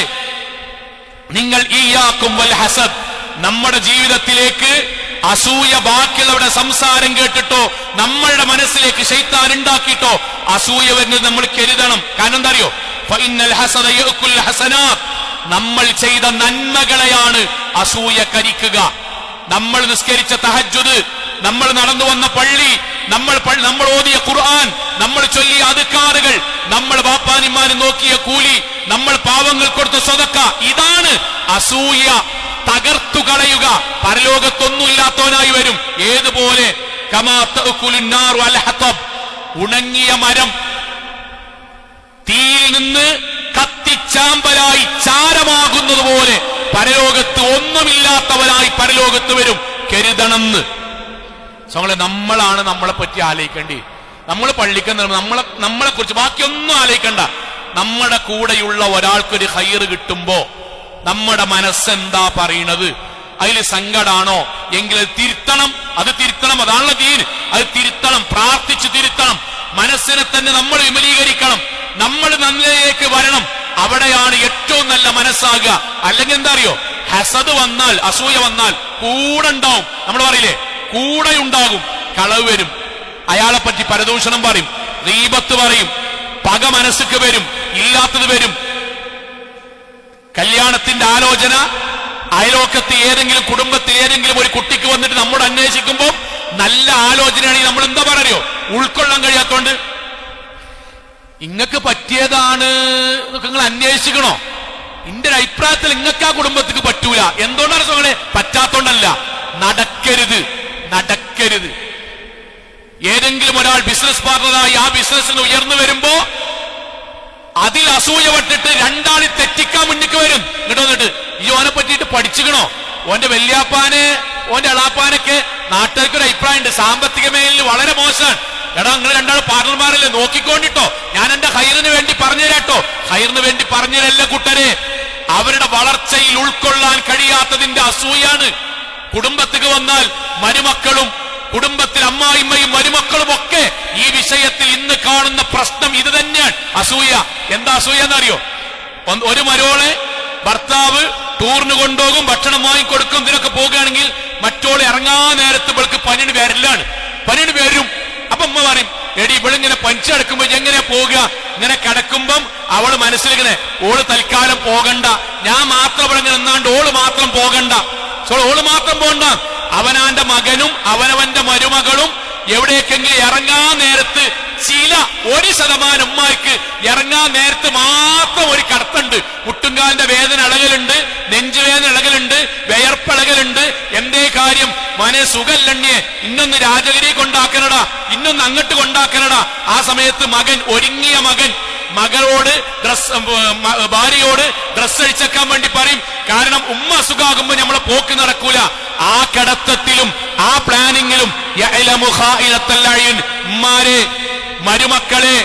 നിങ്ങൾ ഇയ്യാക്കും വൽ ഹസദ്, നമ്മുടെ ജീവിതത്തിലേക്ക് അസൂയ ബാക്കിയുള്ളവരുടെ സംസാരം കേട്ടിട്ടോ നമ്മളുടെ മനസ്സിലേക്ക് ശൈത്താൻ ഉണ്ടാക്കിയിട്ടോ അസൂയ വരുന്നത് നമ്മൾ കരുതണം. കാരണം എന്താ അറിയോ? ഫഇന്നൽ ഹസദ യഅകുൽ ഹസനാത്ത്, നമ്മൾ ചെയ്ത നന്മകളെയാണ് അസൂയ കരിക്കുക. നമ്മൾ നിസ്കരിച്ച തഹജ്ജുദ്, നമ്മൾ നടന്നു വന്ന പള്ളി, നമ്മൾ ഓതിയ ഖുർആൻ, നമ്മൾ ചൊല്ലിയ അദ്കാറുകൾ, നമ്മൾ ബാപ്പാനിമാന് നോക്കിയ കൂലി, നമ്മൾ പാവങ്ങൾ കൊടുത്ത സദഖ, ഇതാണ് അസൂയ തകർത്തു കളയുക. പരലോകത്തൊന്നുമില്ലാത്തവനായി വരും. ഏതുപോലെ? കമാ തഅകുലുൻ നാറു അൽ ഹതബ്, ഉണങ്ങിയ മരം തീയിൽ നിന്ന് കത്തിച്ചാമ്പലായി ചാരമാകുന്നത് പോലെ പരലോകത്ത് ഒന്നുമില്ലാത്തവനായി പരലോകത്ത് വരും. കരുതണമെന്ന് നമ്മളാണ് നമ്മളെ പറ്റി ആലോചിക്കേണ്ടി. നമ്മൾ പള്ളിക്ക് നമ്മളെ കുറിച്ച് ബാക്കിയൊന്നും ആലോചിക്കണ്ട. നമ്മുടെ കൂടെയുള്ള ഒരാൾക്കൊരു ഖൈറ് കിട്ടുമ്പോ നമ്മുടെ മനസ്സെന്താ പറയണത്? അതിൽ സങ്കടാണോ എങ്കിൽ അത് തിരുത്തണം. അതാണല്ലോ ദീൻ. അത് തിരുത്തണം, പ്രാർത്ഥിച്ച് തിരുത്തണം. മനസ്സിനെ തന്നെ നമ്മൾ വിമലീകരിക്കണം. നമ്മൾ നന്മയിലേക്ക് വരണം. അവിടെയാണ് ഏറ്റവും നല്ല മനസ്സാകുക. അല്ലെങ്കിൽ എന്താ അറിയോ? ഹസദ് വന്നാൽ, അസൂയ വന്നാൽ കൂടെ ഉണ്ടാവും. നമ്മൾ പറയില്ലേ, കൂടെ ഉണ്ടാകും. കളവ് വരും, അയാളെ പറ്റി പരദൂഷണം പറയും, ഗീബത്ത് പറയും, പക മനസ്സിക്ക് വരും, ഇല്ലാത്തത് വരും. കല്യാണത്തിന്റെ ആലോചന അയലോക്കത്ത് ഏതെങ്കിലും കുടുംബത്തിൽ ഏതെങ്കിലും ഒരു കുട്ടിക്ക് വന്നിട്ട് നമ്മോട് അന്വേഷിക്കുമ്പോൾ നല്ല ആലോചനയാണെങ്കിൽ നമ്മൾ എന്താ പറയോ? ഉൾക്കൊള്ളാൻ കഴിയാത്തോണ്ട് ഇങ്ങക്ക് പറ്റിയതാണ് നിങ്ങൾ അന്വേഷിക്കണോ? എന്റെ ഒരു അഭിപ്രായത്തിൽ ഇങ്ങക്ക് ആ കുടുംബത്തിക്ക് പറ്റൂല. എന്തുകൊണ്ടാണ് സുഖങ്ങളെ? പറ്റാത്തോണ്ടല്ല, നടക്കരുത്. ഏതെങ്കിലും ഒരാൾ ബിസിനസ് പാർട്ണറായി ആ ബിസിനസ്സിന് ഉയർന്നു വരുമ്പോ അതിൽ അസൂയപ്പെട്ടിട്ട് രണ്ടാളി തെറ്റിക്കാൻ മുന്നിക്ക് വരും. എന്നിട്ട് ഈ ഓനെ പറ്റിയിട്ട് പഠിച്ചിക്കണോ? ഓന്റെ വല്യാപ്പാനെ ഓന്റെ എളാപ്പാനൊക്കെ നാട്ടുകാർക്ക് ഒരു അഭിപ്രായം ഉണ്ട്, സാമ്പത്തിക മേഖലയിൽ വളരെ മോശമാണ്. എടാ, നിങ്ങൾ രണ്ടാൾ പാർട്ണർമാരല്ലേ, നോക്കിക്കൊണ്ടിട്ടോ. ഞാൻ എന്റെ ഖൈറിന് വേണ്ടി പറഞ്ഞു തരാട്ടോ. ഖൈറിന് വേണ്ടി പറഞ്ഞതല്ല കൂട്ടരെ, അവരുടെ വളർച്ചയിൽ ഉൾക്കൊള്ളാൻ കഴിയാത്തതിന്റെ അസൂയാണ്. കുടുംബത്തിക്ക് വന്നാൽ മരുമക്കളും കുടുംബത്തിൽ അമ്മായിമ്മയും മരുമക്കളും ഒക്കെ ഈ വിഷയത്തിൽ ഇന്ന് കാണുന്ന പ്രശ്നം ഇത് തന്നെയാണ്, അസൂയ. എന്താ അസൂയ എന്നറിയോ? ഒരു മരോളെ ഭർത്താവ് ടൂറിന് കൊണ്ടുപോകും, ഭക്ഷണം വാങ്ങിക്കൊടുക്കും, ഇതിനൊക്കെ പോകുകയാണെങ്കിൽ മറ്റോളെ ഇറങ്ങാൻ നേരത്ത് ഇവൾക്ക് പനിന് വരും. അപ്പൊ അമ്മ പറയും, എടി ഇവളിങ്ങനെ പനിച്ചടക്കുമ്പോ എങ്ങനെ പോകുക? ഇങ്ങനെ കിടക്കുമ്പം അവള് മനസ്സിലിങ്ങനെ, ഓള് തൽക്കാലം പോകണ്ട, ഞാൻ മാത്രം ഇവിടെ ഇങ്ങനെ നിന്നാണ്ട് ഓള് മാത്രം പോകണ്ട, ഓള് മാത്രം പോകണ്ട. അവനാന്റെ മകനും അവനവന്റെ മരുമകളും എവിടേക്കെങ്കിലും ഇറങ്ങാൻ നേരത്ത് 1% ഉമ്മാർക്ക് ഇറങ്ങാൻ നേരത്ത് മാത്രം ഒരു കടത്തുണ്ട്. മുട്ടുംകാലിന്റെ വേദന ഇളകലുണ്ട്, നെഞ്ചുവേദന ഇളകലുണ്ട്, വിയർപ്പിളകലുണ്ട്. എന്തേ കാര്യം? മനെ സുഖല്ലണ്യെ, ഇന്നൊന്ന് രാജഗിരി കൊണ്ടാക്കണടാ, ഇന്നൊന്ന് അങ്ങോട്ട് കൊണ്ടാക്കണടാ. ആ സമയത്ത് ഒരുങ്ങിയ മകളോട് ഭാര്യയോട് ഡ്രസ് അഴിച്ചേക്കാൻ വേണ്ടി പറയും. കാരണം ഉമ്മ അസുഖാകുമ്പോ നമ്മളെ പോക്ക് നടക്കൂല. ആ കിടത്തത്തിലും ആ പ്ലാനിങ്ങിലും ഉമ്മാരെ, മരുമക്കളെ,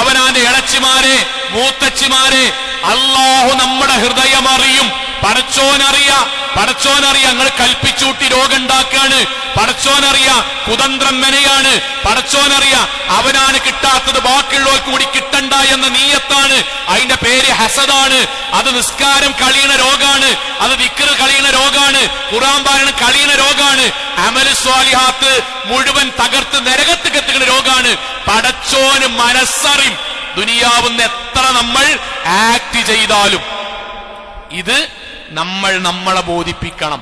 അവനാന്റെ ഇളച്ചിമാരെ, മൂത്തച്ചിമാരെ, അള്ളാഹു നമ്മുടെ ഹൃദയം അറിയും. പടച്ചോനറിയാ നിങ്ങൾ കൽപ്പിച്ചൂട്ടി രോഗം ഉണ്ടാക്കാണ്. പടച്ചോനറിയാ കുതന്ത്രം മെനയാണ്. പടച്ചോനറിയാ അവനാണ് കിട്ടാത്തത് ബാക്കിയുള്ളവർക്ക് കൂടി കിട്ടണ്ട എന്ന നീയത്താണ്. അതിന്റെ പേര് ഹസദാണ്. അത് നിസ്കാരം കളിയണ രോഗാണ്, അത് ദിക്ർ കളിയണ രോഗാണ്, ഖുർആൻ പാരായണം കളിയണ രോഗാണ്, അമൽ സ്വാലിഹാത്ത് മുഴുവൻ തകർത്ത് നരകത്ത് എത്തുന്ന രോഗാണ്. പടച്ചോന് മനസ്സറിയും. ദുനിയാവുന്ന എത്ര നമ്മൾ ആക്ട് ചെയ്താലും ഇത് നമ്മളെ ബോധിപ്പിക്കണം.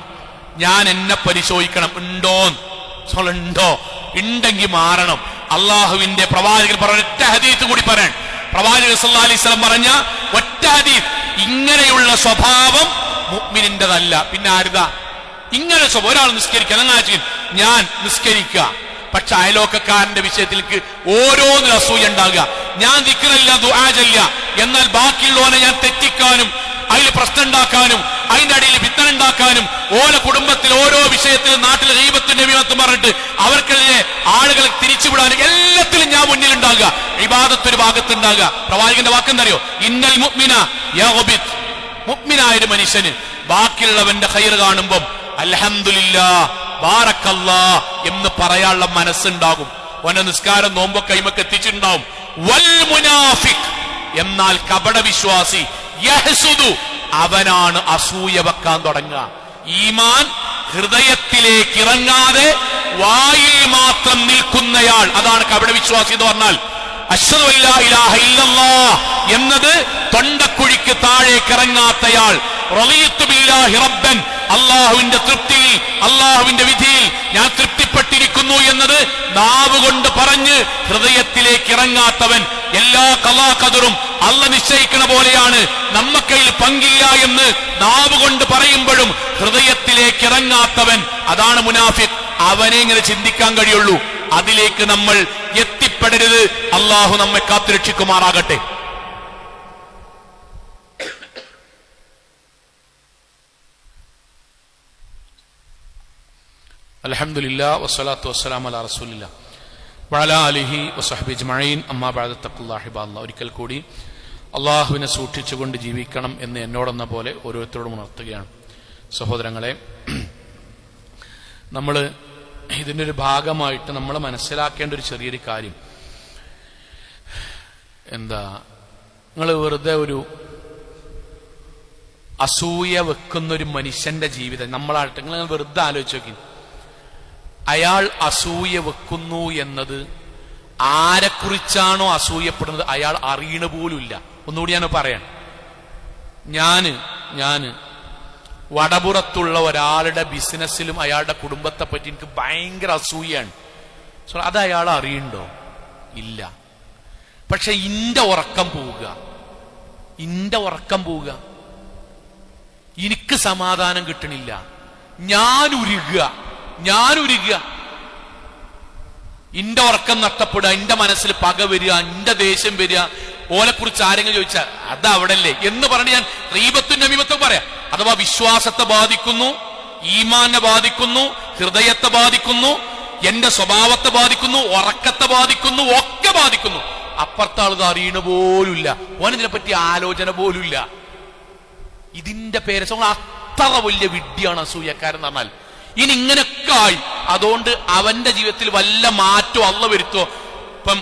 ഞാൻ എന്നെ പരിശോധിക്കണം, ഉണ്ടോ ഉണ്ടെങ്കിൽ മാറണം. അള്ളാഹുവിന്റെ പ്രവാചകൻ പറഞ്ഞ ഒറ്റ ഹദീത്ത് കൂടി പറയാൻ, പ്രവാചകൻ സല്ലല്ലാഹു അലൈഹി വസല്ലം പറഞ്ഞ ഒറ്റ ഹദീത്ത്, ഇങ്ങനെയുള്ള സ്വഭാവം മുഅ്മിനിന്റെതല്ല. പിന്നെ ആരുതാ ഇങ്ങനെ സ്വഭാവം? ഒരാൾ നിസ്കരിക്കുക, ഞാൻ നിസ്കരിക്കുക, പക്ഷെ അയലോക്കക്കാരന്റെ വിഷയത്തിലേക്ക് ഓരോന്നിനും അസൂയ ഉണ്ടാകുക. ഞാൻ ദിക്റില്ല, ദുആ ചെയ്യ, എന്നാൽ ബാക്കിയുള്ളവനെ ഞാൻ തെറ്റിക്കാനും അതിൽ പ്രശ്നം ഉണ്ടാക്കാനും അതിന്റെ അടിയിൽ ഫിത്ന ഉണ്ടാക്കാനും ഓരോ കുടുംബത്തിൽ ഓരോ വിഷയത്തിലും നാട്ടിൽ ഗീബത്തും നമീമത്തും പറഞ്ഞിട്ട് അവർക്കെതിരെ ആളുകളെ തിരിച്ചുവിടാനും എല്ലാത്തിലും ഞാൻ മുന്നിൽ ഉണ്ടാകുക, ഇബാദത്ത് ഒരു ഭാഗത്തുണ്ടാകുക. പ്രവാചകന്റെ വാക്കെന്തറിയോ? ഇന്നൽ മുഅ്മിന യഗ്ബിത്. മുഅ്മിനായ മനുഷ്യന് ബാക്കിയുള്ളവന്റെ ഖൈർ കാണുമ്പം അൽഹംദുലില്ലാഹ് ബാറക്കല്ലാഹ് എന്ന് പറയാനുള്ള മനസ്സുണ്ടാകും. ഓന്റെ നിസ്കാരം നോമ്പൊക്കെ കൈമക്ക് എത്തിച്ചിട്ടുണ്ടാവും. വൽ മുനാഫിഖ്, എന്നാൽ കപട വിശ്വാസി യഹ്സുദു, അവനാണ് അസൂയ വെക്കാൻ തുടങ്ങുക. ഈമാൻ ഹൃദയത്തിലേക്ക് ഇറങ്ങാതെ വായിൽ മാത്രം നിൽക്കുന്നയാൾ, അതാണ് കപട വിശ്വാസി എന്ന് പറഞ്ഞാൽ. അശ്ഹദു അല്ലാ ഇലാഹ ഇല്ലല്ലാഹ് എന്നത് തൊണ്ടക്കുഴിക്ക് താഴേക്ക് ഇറങ്ങാത്തയാൾ. റളിയതു ബില്ലാഹി റബ്ബൻ, അള്ളാഹുവിന്റെ തൃപ്തിയിൽ അള്ളാഹുവിന്റെ വിധിയിൽ ഞാൻ തൃപ്തിപ്പെട്ടിരിക്കുന്നു എന്നത് നാവ് കൊണ്ട് പറഞ്ഞ് ഹൃദയത്തിലേക്ക് ഇറങ്ങാത്തവൻ. എല്ലാ ഖളാ ഖദറും അള്ളാഹ് നിശ്ചയിക്കുന്ന പോലെയാണ്, നമ്മക്കയിൽ പങ്കില്ല എന്ന് നാവ് കൊണ്ട് പറയുമ്പോഴും ഹൃദയത്തിലേക്ക് ഇറങ്ങാത്തവൻ, അതാണ് മുനാഫിഖ്. അവനെ ഇങ്ങനെ ചിന്തിക്കാൻ കഴിയുള്ളൂ. അതിലേക്ക് നമ്മൾ എത്തിപ്പെടരുത്. അള്ളാഹു നമ്മെ കാത്തുരക്ഷിക്കുമാറാകട്ടെ. അൽഹംദുലില്ലാഹ് വസ്സലാത്തു വസ്സലാമു അലാ റസൂലില്ലാഹ് വഅലാ ആലിഹി വസഹ്ബിഹി അജ്മഈൻ. അമ്മാ ബഅദ്. തഖ്വല്ലാഹി ഇബാദല്ലാഹ്. ഒരിക്കൽ കൂടി അള്ളാഹുവിനെ സൂക്ഷിച്ചുകൊണ്ട് ജീവിക്കണം എന്ന് എന്നോടെന്ന പോലെ ഓരോരുത്തരോടും ഉണർത്തുകയാണ്. സഹോദരങ്ങളെ, നമ്മൾ ഇതിൻ്റെ ഒരു ഭാഗമായിട്ട് നമ്മൾ മനസ്സിലാക്കേണ്ട ഒരു ചെറിയൊരു കാര്യം എന്താ, നിങ്ങൾ വെറുതെ ഒരു അസൂയ വെക്കുന്നൊരു മനുഷ്യന്റെ ജീവിതം നമ്മളായിട്ട് നിങ്ങൾ വെറുതെ ആലോചിച്ച് നോക്കി. അയാൾ അസൂയ വെക്കുന്നു എന്നത് ആരെക്കുറിച്ചാണോ അസൂയപ്പെടുന്നത് അയാൾ അറിയണ പോലുമില്ല. ഒന്നുകൂടി ഞാൻ പറയാൻ, ഞാന് വടപുറത്തുള്ള ഒരാളുടെ ബിസിനസ്സിലും അയാളുടെ കുടുംബത്തെ പറ്റി എനിക്ക് ഭയങ്കര അസൂയാണ്. അത് അയാൾ അറിയണ്ടോ? ഇല്ല. പക്ഷെ ഇന്റെ ഉറക്കം പോവുക, എനിക്ക് സമാധാനം കിട്ടണില്ല, ഞാൻ ഉരുക, ഇന്റെ ഉറക്കം നഷ്ടപ്പെടുക, എന്റെ മനസ്സിൽ പക വരിക, എന്റെ ദേഷ്യം വരിക. ഓലെക്കുറിച്ച് ആരെങ്കിലും ചോദിച്ചാൽ അത് അവിടല്ലേ എന്ന് പറഞ്ഞ് ഞാൻ ഗീബത്തും നമീമത്തും പറയാം. അഥവാ വിശ്വാസത്തെ ബാധിക്കുന്നു, ഈമാനെ ബാധിക്കുന്നു, ഹൃദയത്തെ ബാധിക്കുന്നു, എന്റെ സ്വഭാവത്തെ ബാധിക്കുന്നു, ഉറക്കത്തെ ബാധിക്കുന്നു, ഒക്കെ ബാധിക്കുന്നു. അപ്പുറത്തെ ആളത് അറിയണ പോലുമില്ല, ഓനതിനെ പറ്റി ആലോചന പോലുമില്ല. ഇതിന്റെ പേര് അത്ര വലിയ വിഡ്ഢിയാണ് അസൂയക്കാരൻ എന്ന് പറഞ്ഞാൽ. ഇനി ഇങ്ങനൊക്കെ ആയി, അതുകൊണ്ട് അവന്റെ ജീവിതത്തിൽ വല്ല മാറ്റോ അള്ള വരുത്തോ? ഇപ്പം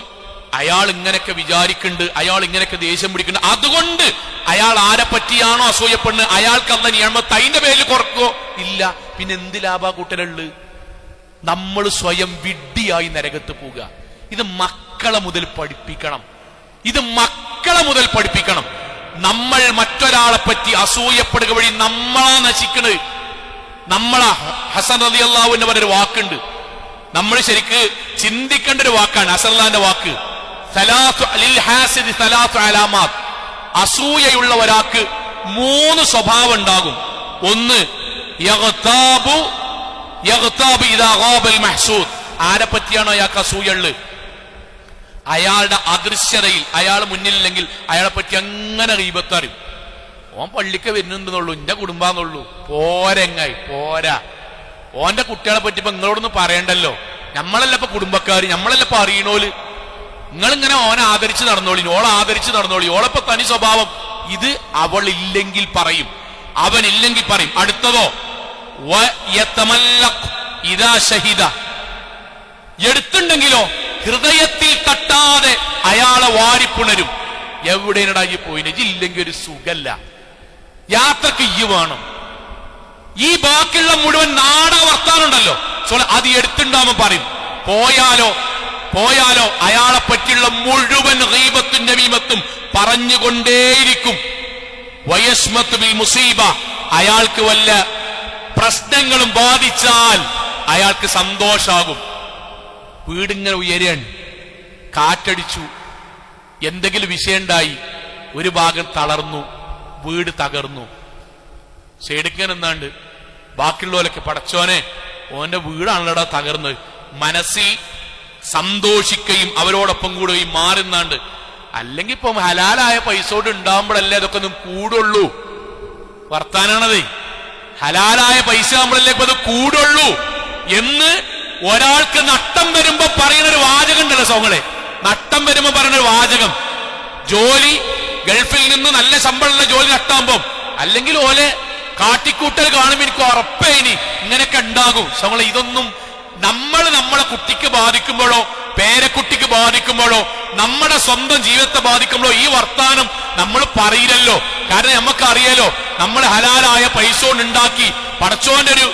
അയാൾ ഇങ്ങനെയൊക്കെ വിചാരിക്കുന്നുണ്ട്, അയാൾ ഇങ്ങനെയൊക്കെ ദേഷ്യം പിടിക്കുന്നുണ്ട്, അതുകൊണ്ട് അയാൾ ആരെ പറ്റിയാണോ അസൂയപ്പെടുന്നത് അയാൾക്ക് അള്ള നിയമത്ത് അതിന്റെ പേരിൽ കുറക്കോ? ഇല്ല. പിന്നെ എന്ത് ലാഭാ കൂട്ടലുള്ളു? നമ്മൾ സ്വയം വിഡ്ഢിയായി നരകത്ത് പോവുക. ഇത് മക്കളെ മുതൽ പഠിപ്പിക്കണം. നമ്മൾ മറ്റൊരാളെ പറ്റി അസൂയപ്പെടുക വഴി നമ്മളാ നശിക്കണത്. ഹസൻ റളിയല്ലാഹു അൻഹു പറഞ്ഞൊരു വാക്കുണ്ട്, നമ്മൾ ശരിക്ക് ചിന്തിക്കേണ്ട ഒരു വാക്കാണ് ഹസൻ അള്ളാന്റെ വാക്ക്. അസൂയയുള്ള ഒരാൾക്ക് 3 സ്വഭാവം ഉണ്ടാകും. ഒന്ന്, ആരെ പറ്റിയാണോ അയാൾക്ക് അസൂയുള്ളത് അയാളുടെ അദൃശ്യതയിൽ, അയാൾ മുന്നിലില്ലെങ്കിൽ അയാളെ പറ്റി അങ്ങനെ ഗീബത്ത് അറിയും. ഓൻ പള്ളിക്ക് വരുന്നുണ്ടെന്നുള്ളൂ, എന്റെ കുടുംബാന്നുള്ളൂ, പോരാ. ഓന്റെ കുട്ടികളെ പറ്റി ഇപ്പൊ നിങ്ങളോടൊന്നും പറയണ്ടല്ലോ, നമ്മളല്ല ഇപ്പൊ കുടുംബക്കാര്, നമ്മളല്ല ഇപ്പൊ അറിയണോല്. നിങ്ങളിങ്ങനെ ഓനെ ആദരിച്ച് നടന്നോളി, ഓളെ ആദരിച്ച് നടന്നോളി, ഓളെപ്പോ തനി സ്വഭാവം. ഇത് അവൾ ഇല്ലെങ്കിൽ പറയും, അവനില്ലെങ്കിൽ പറയും. അടുത്തതോ, ഇദാ ഷഹിദ, എടുത്തുണ്ടെങ്കിലോ ഹൃദയത്തിൽ തട്ടാതെ അയാളെ വാരിപ്പുണരും. എവിടെയാടാ ഈ പോയിന്? ഇല്ലെങ്കിൽ ഒരു സുഖല്ല, യാത്രക്ക് ഈ വേണം. ഈ ബാക്കിയുള്ള മുഴുവൻ നാടാ വർത്താനുണ്ടല്ലോ, അത് എടുത്തുണ്ടാവുമ്പോ പറയും. പോയാലോ അയാളെ പറ്റിയുള്ള മുഴുവൻ ഗീബത്തും നമീമത്തും പറഞ്ഞുകൊണ്ടേയിരിക്കും. വയസ്മത്ത് ബിൽ മുസീബ, അയാൾക്ക് വല്ല പ്രശ്നങ്ങളും ബാധിച്ചാൽ അയാൾക്ക് സന്തോഷാകും. വീടിങ്ങനെ ഉയരാണ്, കാറ്റടിച്ചു, എന്തെങ്കിലും വിഷയമുണ്ടായി, ഒരു ഭാഗം തളർന്നു, വീട് തകർന്നു. സൈഡിക്കാൻ എന്നാണ്ട് ബാക്കിയുള്ളവരൊക്കെ പടച്ചോനെ ഓന്റെ വീടാണല്ലോടാ തകർന്ന് മനസ്സിൽ സന്തോഷിക്കുകയും അവരോടൊപ്പം കൂടുകയും മാറുന്നാണ്ട്. അല്ലെങ്കിൽ ഇപ്പം ഹലാലായ പൈസ കൊണ്ട് ഉണ്ടാകുമ്പോഴല്ലേ അതൊക്കെ ഒന്നും കൂടുള്ളൂ. വർത്താനാണത്. ഹലാലായ പൈസ നമ്മളിലേക്ക് അത് കൂടുള്ളൂ എന്ന് ഒരാൾക്ക് നഷ്ടം വരുമ്പോ പറയുന്നൊരു വാചകം ഉണ്ടല്ലോ സോങ്ങളെ. നഷ്ടം വരുമ്പോ പറയുന്നൊരു വാചകം, ജോലി ഗൾഫിൽ നിന്ന് നല്ല ശമ്പളമുള്ള ജോലി നഷ്ടാകുമ്പോ അല്ലെങ്കിൽ ഓലെ കാട്ടിക്കൂട്ടൽ കാണുമ്പോൾ എനിക്ക് ഉറപ്പേനി ഇങ്ങനെയൊക്കെ ഉണ്ടാകും സോങ്ങളെ. ഇതൊന്നും നമ്മളെ കുട്ടിക്ക് ബാധിക്കുമ്പോഴോ പേരക്കുട്ടിക്ക് ബാധിക്കുമ്പോഴോ നമ്മുടെ സ്വന്തം ജീവിതത്തെ ബാധിക്കുമ്പോഴോ ഈ വർത്താനം നമ്മൾ പറയില്ലല്ലോ. കാരണം നമുക്കറിയാലോ നമ്മൾ ഹലാലായ പൈസ കൊണ്ട് ഉണ്ടാക്കി പടച്ചോന്റെ ഒരു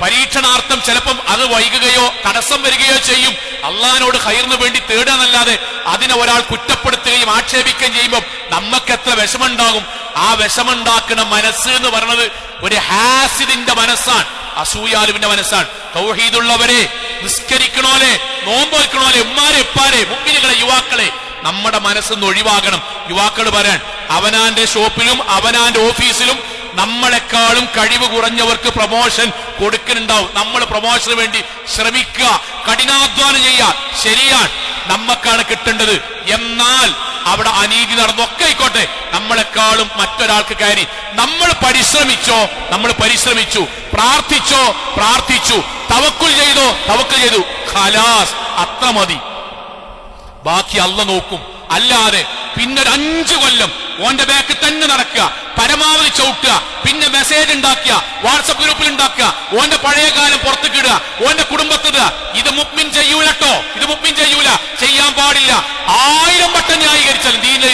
പരീക്ഷണാർത്ഥം ചിലപ്പം അത് വൈകുകയോ തടസ്സം വരികയോ ചെയ്യും. അള്ളാഹിനോട് ഖൈറിന് വേണ്ടി തേടാന്നല്ലാതെ അതിനെ ഒരാൾ കുറ്റപ്പെടുത്തുകയും ആക്ഷേപിക്കുകയും ചെയ്യുമ്പോൾ നമുക്ക് എത്ര വിഷമുണ്ടാകും. ആ വിഷമുണ്ടാക്കുന്ന മനസ്സ് എന്ന് പറയുന്നത് ഒരു ഹാസിദിന്റെ മനസ്സാണ്, അസൂയാലുവിന്റെ മനസ്സാണ്. തൗഹീദുള്ളവരെ, നിസ്കരിക്കണോലെ, നോമ്പൊരിക്കണോലെ, ഉമ്മാരെ ഉപ്പാരെ മുഅ്മിനീങ്ങളെ യുവാക്കളെ നമ്മുടെ മനസ്സൊന്ന് ഒഴിവാകണം. യുവാക്കൾ പറയാൻ അവനാന്റെ ഷോപ്പിലും അവനാന്റെ ഓഫീസിലും നമ്മളെക്കാളും കഴിവ് കുറഞ്ഞവർക്ക് പ്രൊമോഷൻ കൊടുക്കുന്നുണ്ടാവും. നമ്മൾ പ്രൊമോഷന് വേണ്ടി ശ്രമിക്കുക, കഠിനാധ്വാനം ചെയ്യുക. ശരിയാണ്, നമ്മക്കാണ് കിട്ടേണ്ടത്. എന്നാൽ അവിടെ അനീതി നടന്നൊക്കെ ആയിക്കോട്ടെ, നമ്മളെക്കാളും മറ്റൊരാൾക്ക് കയറി നമ്മൾ പരിശ്രമിച്ചു, പ്രാർത്ഥിച്ചു, തവക്കുൽ ചെയ്തു, ഖലാസ്, അത്ര മതി. ബാക്കി അള്ളാഹ് നോക്കും. അല്ലാതെ പിന്നെ ഒരു 5 കൊല്ലം ഓന്റെ ബാക്ക് തന്നെ നടക്കുക, പരമാവധി ചവിട്ടുക, പിന്നെ മെസ്സേജ് ഉണ്ടാക്കുക, വാട്സപ്പ് ഗ്രൂപ്പിൽ ഉണ്ടാക്കുക, ഓന്റെ പഴയ കാലം പുറത്തേക്കിടുക, ഓന്റെ കുടുംബത്തിടുക. ഇത് മുഅ്മിൻ ചെയ്യൂലട്ടോ, ചെയ്യാൻ പാടില്ല. 1000 വട്ടം ന്യായീകരിച്ചാലും ദീനിൽ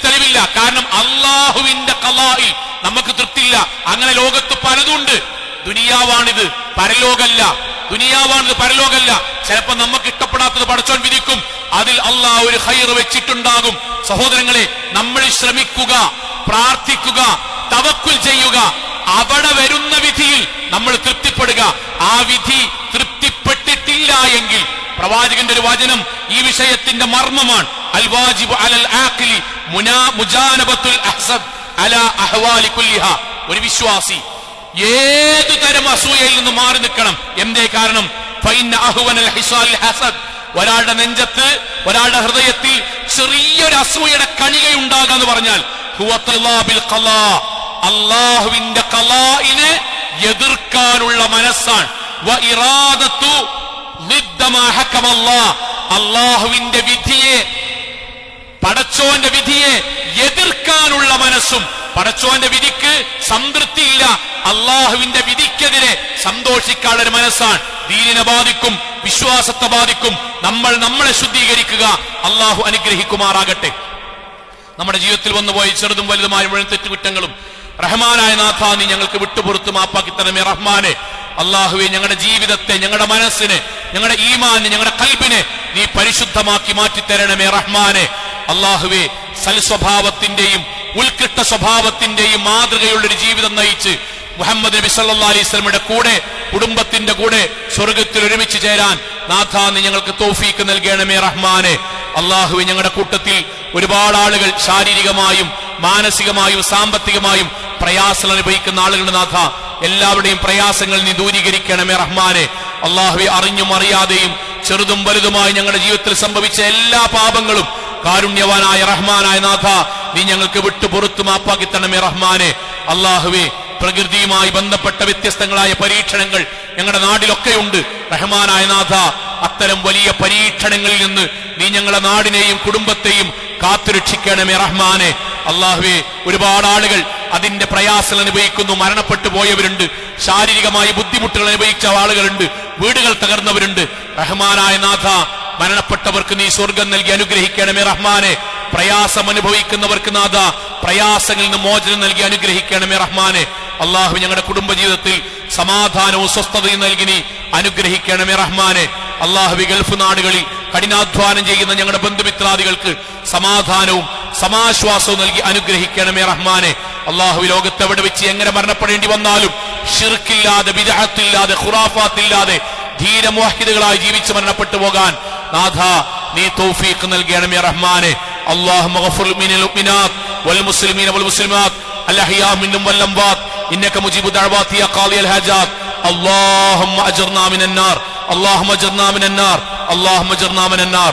തെളിവില്ല. കാരണം അള്ളാഹുവിന്റെ ഖളാഇൽ നമുക്ക് തൃപ്തിയില്ല. അങ്ങനെ ലോകത്ത് പലതുണ്ട്. ദുനിയാവാണിത്, പരലോകല്ല. ചിലപ്പോ നമുക്ക് ഇഷ്ടപ്പെടാത്തത് പടച്ചോൻ വിധിക്കും. അതിൽ അള്ളാഹ് ഒരു ഖൈർ വെച്ചിട്ടുണ്ടാകും. സഹോദരങ്ങളെ, നമ്മൾ ശ്രമിക്കുക, പ്രാർത്ഥിക്കുക, തവക്കുൽ ചെയ്യുക. അവിടെ വരുന്ന വിധിയിൽ നമ്മൾ തൃപ്തിപ്പെടുക. ആ വിധി തൃപ്തിപ്പെട്ടിട്ടില്ല എങ്കിൽ പ്രവാചകന്റെ ഒരു വചനം ഈ വിഷയത്തിന്റെ മർമ്മമാണ്. അൽ വാജിബു അലൽ ആഖിലി മുജാനബത്തുൽ അഹ്സദ് അലാ അഹ്വാലി കുല്ലിഹാ. ഒരു വിശ്വാസി ഏതു തരം അസൂയയിൽ നിന്ന് മാറി നിൽക്കണം. എന്തേ കാരണം? ഫഇന്ന അഹ്വനൽ ഹിസാലിൽ ഹസദ്. ഒരാളുടെ നെഞ്ചത്ത്, ഒരാളുടെ ഹൃദയത്തിൽ ചെറിയൊരു അസൂയയുടെ കണികയുണ്ടാകുക എന്ന് പറഞ്ഞാൽ അള്ളാഹുവിന്റെ ഖളാഇനെ എതിർക്കാനുള്ള മനസ്സാണ്. അള്ളാഹുവിന്റെ വിധിയെ, പടച്ചോന്റെ വിധിയെ എതിർക്കാനുള്ള മനസ്സും. പടച്ചോന്റെ വിധിക്ക് സംതൃപ്തിയില്ല, അള്ളാഹുവിന്റെ വിധിക്കെതിരെ സന്തോഷിക്കാനുള്ള ഒരു മനസ്സാണ്. ദീനിനെ ബാധിക്കും, വിശ്വാസത്തെ ബാധിക്കും. നമ്മളെ ശുദ്ധീകരിക്കുക. അള്ളാഹു അനുഗ്രഹിക്കുമാറാകട്ടെ. നമ്മുടെ ജീവിതത്തിൽ വന്നുപോയി ചെറുതും വലുതുമായ മുഴുവൻ തെറ്റുകുറ്റങ്ങളും റഹ്മാനായ നാഥ നീ ഞങ്ങൾക്ക് വിട്ടുപുറത്ത് മാപ്പാക്കി തരണമേ റഹ്മാനെ. അള്ളാഹുവെ, ഞങ്ങളുടെ ജീവിതത്തെ, ഞങ്ങളുടെ മനസ്സിനെ, ഞങ്ങളുടെ ഈമാനെ, ഞങ്ങളുടെ ഖൽബിനെ നീ പരിശുദ്ധമാക്കി മാറ്റിത്തരണമേ റഹ്മാനെ. അള്ളാഹുവെ, സൽസ്വഭാവത്തിന്റെയും ഉത്കൃഷ്ട സ്വഭാവത്തിന്റെയും മാതൃകയുള്ളൊരു ജീവിതം നയിച്ച് മുഹമ്മദ് നബി സല്ലല്ലാഹു അലൈഹി വസല്ലമയുടെ കൂടെ, കുടുംബത്തിന്റെ കൂടെ സ്വർഗത്തിൽ ഒരുമിച്ച് ചേരാൻ നാഥ നീ ഞങ്ങൾക്ക് തൗഫീക്ക് നൽകണമേ റഹ്മാനെ. അള്ളാഹുവെ, ഞങ്ങളുടെ കൂട്ടത്തിൽ ഒരുപാട് ആളുകൾ ശാരീരികമായും മാനസികമായും സാമ്പത്തികമായും പ്രയാസങ്ങൾ അനുഭവിക്കുന്ന ആളുകളുടെ നാഥ, എല്ലാവരുടെയും പ്രയാസങ്ങൾ നീ ദൂരീകരിക്കണമേ റഹ്മാനെ. അള്ളാഹുവെ, അറിഞ്ഞും അറിയാതെയും ചെറുതും വലുതുമായി ഞങ്ങളുടെ ജീവിതത്തിൽ സംഭവിച്ച എല്ലാ പാപങ്ങളും കാരുണ്യവാനായ റഹ്മാനായ നാഥ നീ ഞങ്ങൾക്ക് വിട്ടുപുറത്തു മാപ്പാക്കി തരണമേ റഹ്മാനെ. അള്ളാഹുവെ, പ്രകൃതിയുമായി ബന്ധപ്പെട്ട വ്യത്യസ്തങ്ങളായ പരീക്ഷണങ്ങൾ ഞങ്ങളുടെ നാട്ടിലൊക്കെയുണ്ട് റഹ്മാനായ നാഥ. അത്തരം വലിയ പരീക്ഷണങ്ങളിൽ നിന്ന് നീ ഞങ്ങളുടെ നാടിനെയും കുടുംബത്തെയും കാത്തുരക്ഷിക്കണമേ റഹ്മാനെ. അള്ളാഹുവെ, ഒരുപാട് ആളുകൾ അതിന്റെ പ്രയാസങ്ങൾ അനുഭവിക്കുന്നു. മരണപ്പെട്ടു പോയവരുണ്ട്, ശാരീരികമായി ബുദ്ധിമുട്ടുകൾ അനുഭവിച്ച ആളുകളുണ്ട്, വീടുകൾ തകർന്നവരുണ്ട്. റഹ്മാനായ നാഥ, മരണപ്പെട്ടവർക്ക് നീ സ്വർഗം നൽകി അനുഗ്രഹിക്കണമേ റഹ്മാനെ. പ്രയാസം അനുഭവിക്കുന്നവർക്ക് നാഥ പ്രയാസങ്ങളിൽ നിന്ന് മോചനം നൽകി അനുഗ്രഹിക്കണമേ റഹ്മാനെ. അള്ളാഹു, ഞങ്ങളുടെ കുടുംബജീവിതത്തിൽ സമാധാനവും സ്വസ്ഥതയും നൽകി നീ അനുഗ്രഹിക്കണമേ റഹ്മാനെ. അള്ളാഹു, ഗൾഫ് നാടുകളിൽ കഠിനാധ്വാനം ചെയ്യുന്ന ഞങ്ങളുടെ ബന്ധുമിത്രാദികൾക്ക് സമാധാനവും സമാശ്വാസവും നൽകി അനുഗ്രഹിക്കണമേ റഹ്മാനെ. അള്ളാഹു, ലോകത്തെവിടെ വെച്ച് എങ്ങനെ മരണപ്പെടേണ്ടി വന്നാലും ശിർക്കില്ലാതെ, ബിദ്അത്തില്ലാതെ, ഖുറാഫാത്തില്ലാതെ ധീര മുവഹിദുകളായി ജീവിച്ച് മരണപ്പെട്ടു പോകാൻ നാഥ നീ തൗഫീഖ് നൽകണമേ റഹ്മാനെ. اللهم اغفر للمؤمنات والمسلمين والمسلمات الأحياء منهم والأموات إنك مجيب دعوات يا قاضي الحاجات. اللهم أجرنا من النار، اللهم أجرنا من النار، اللهم أجرنا من النار.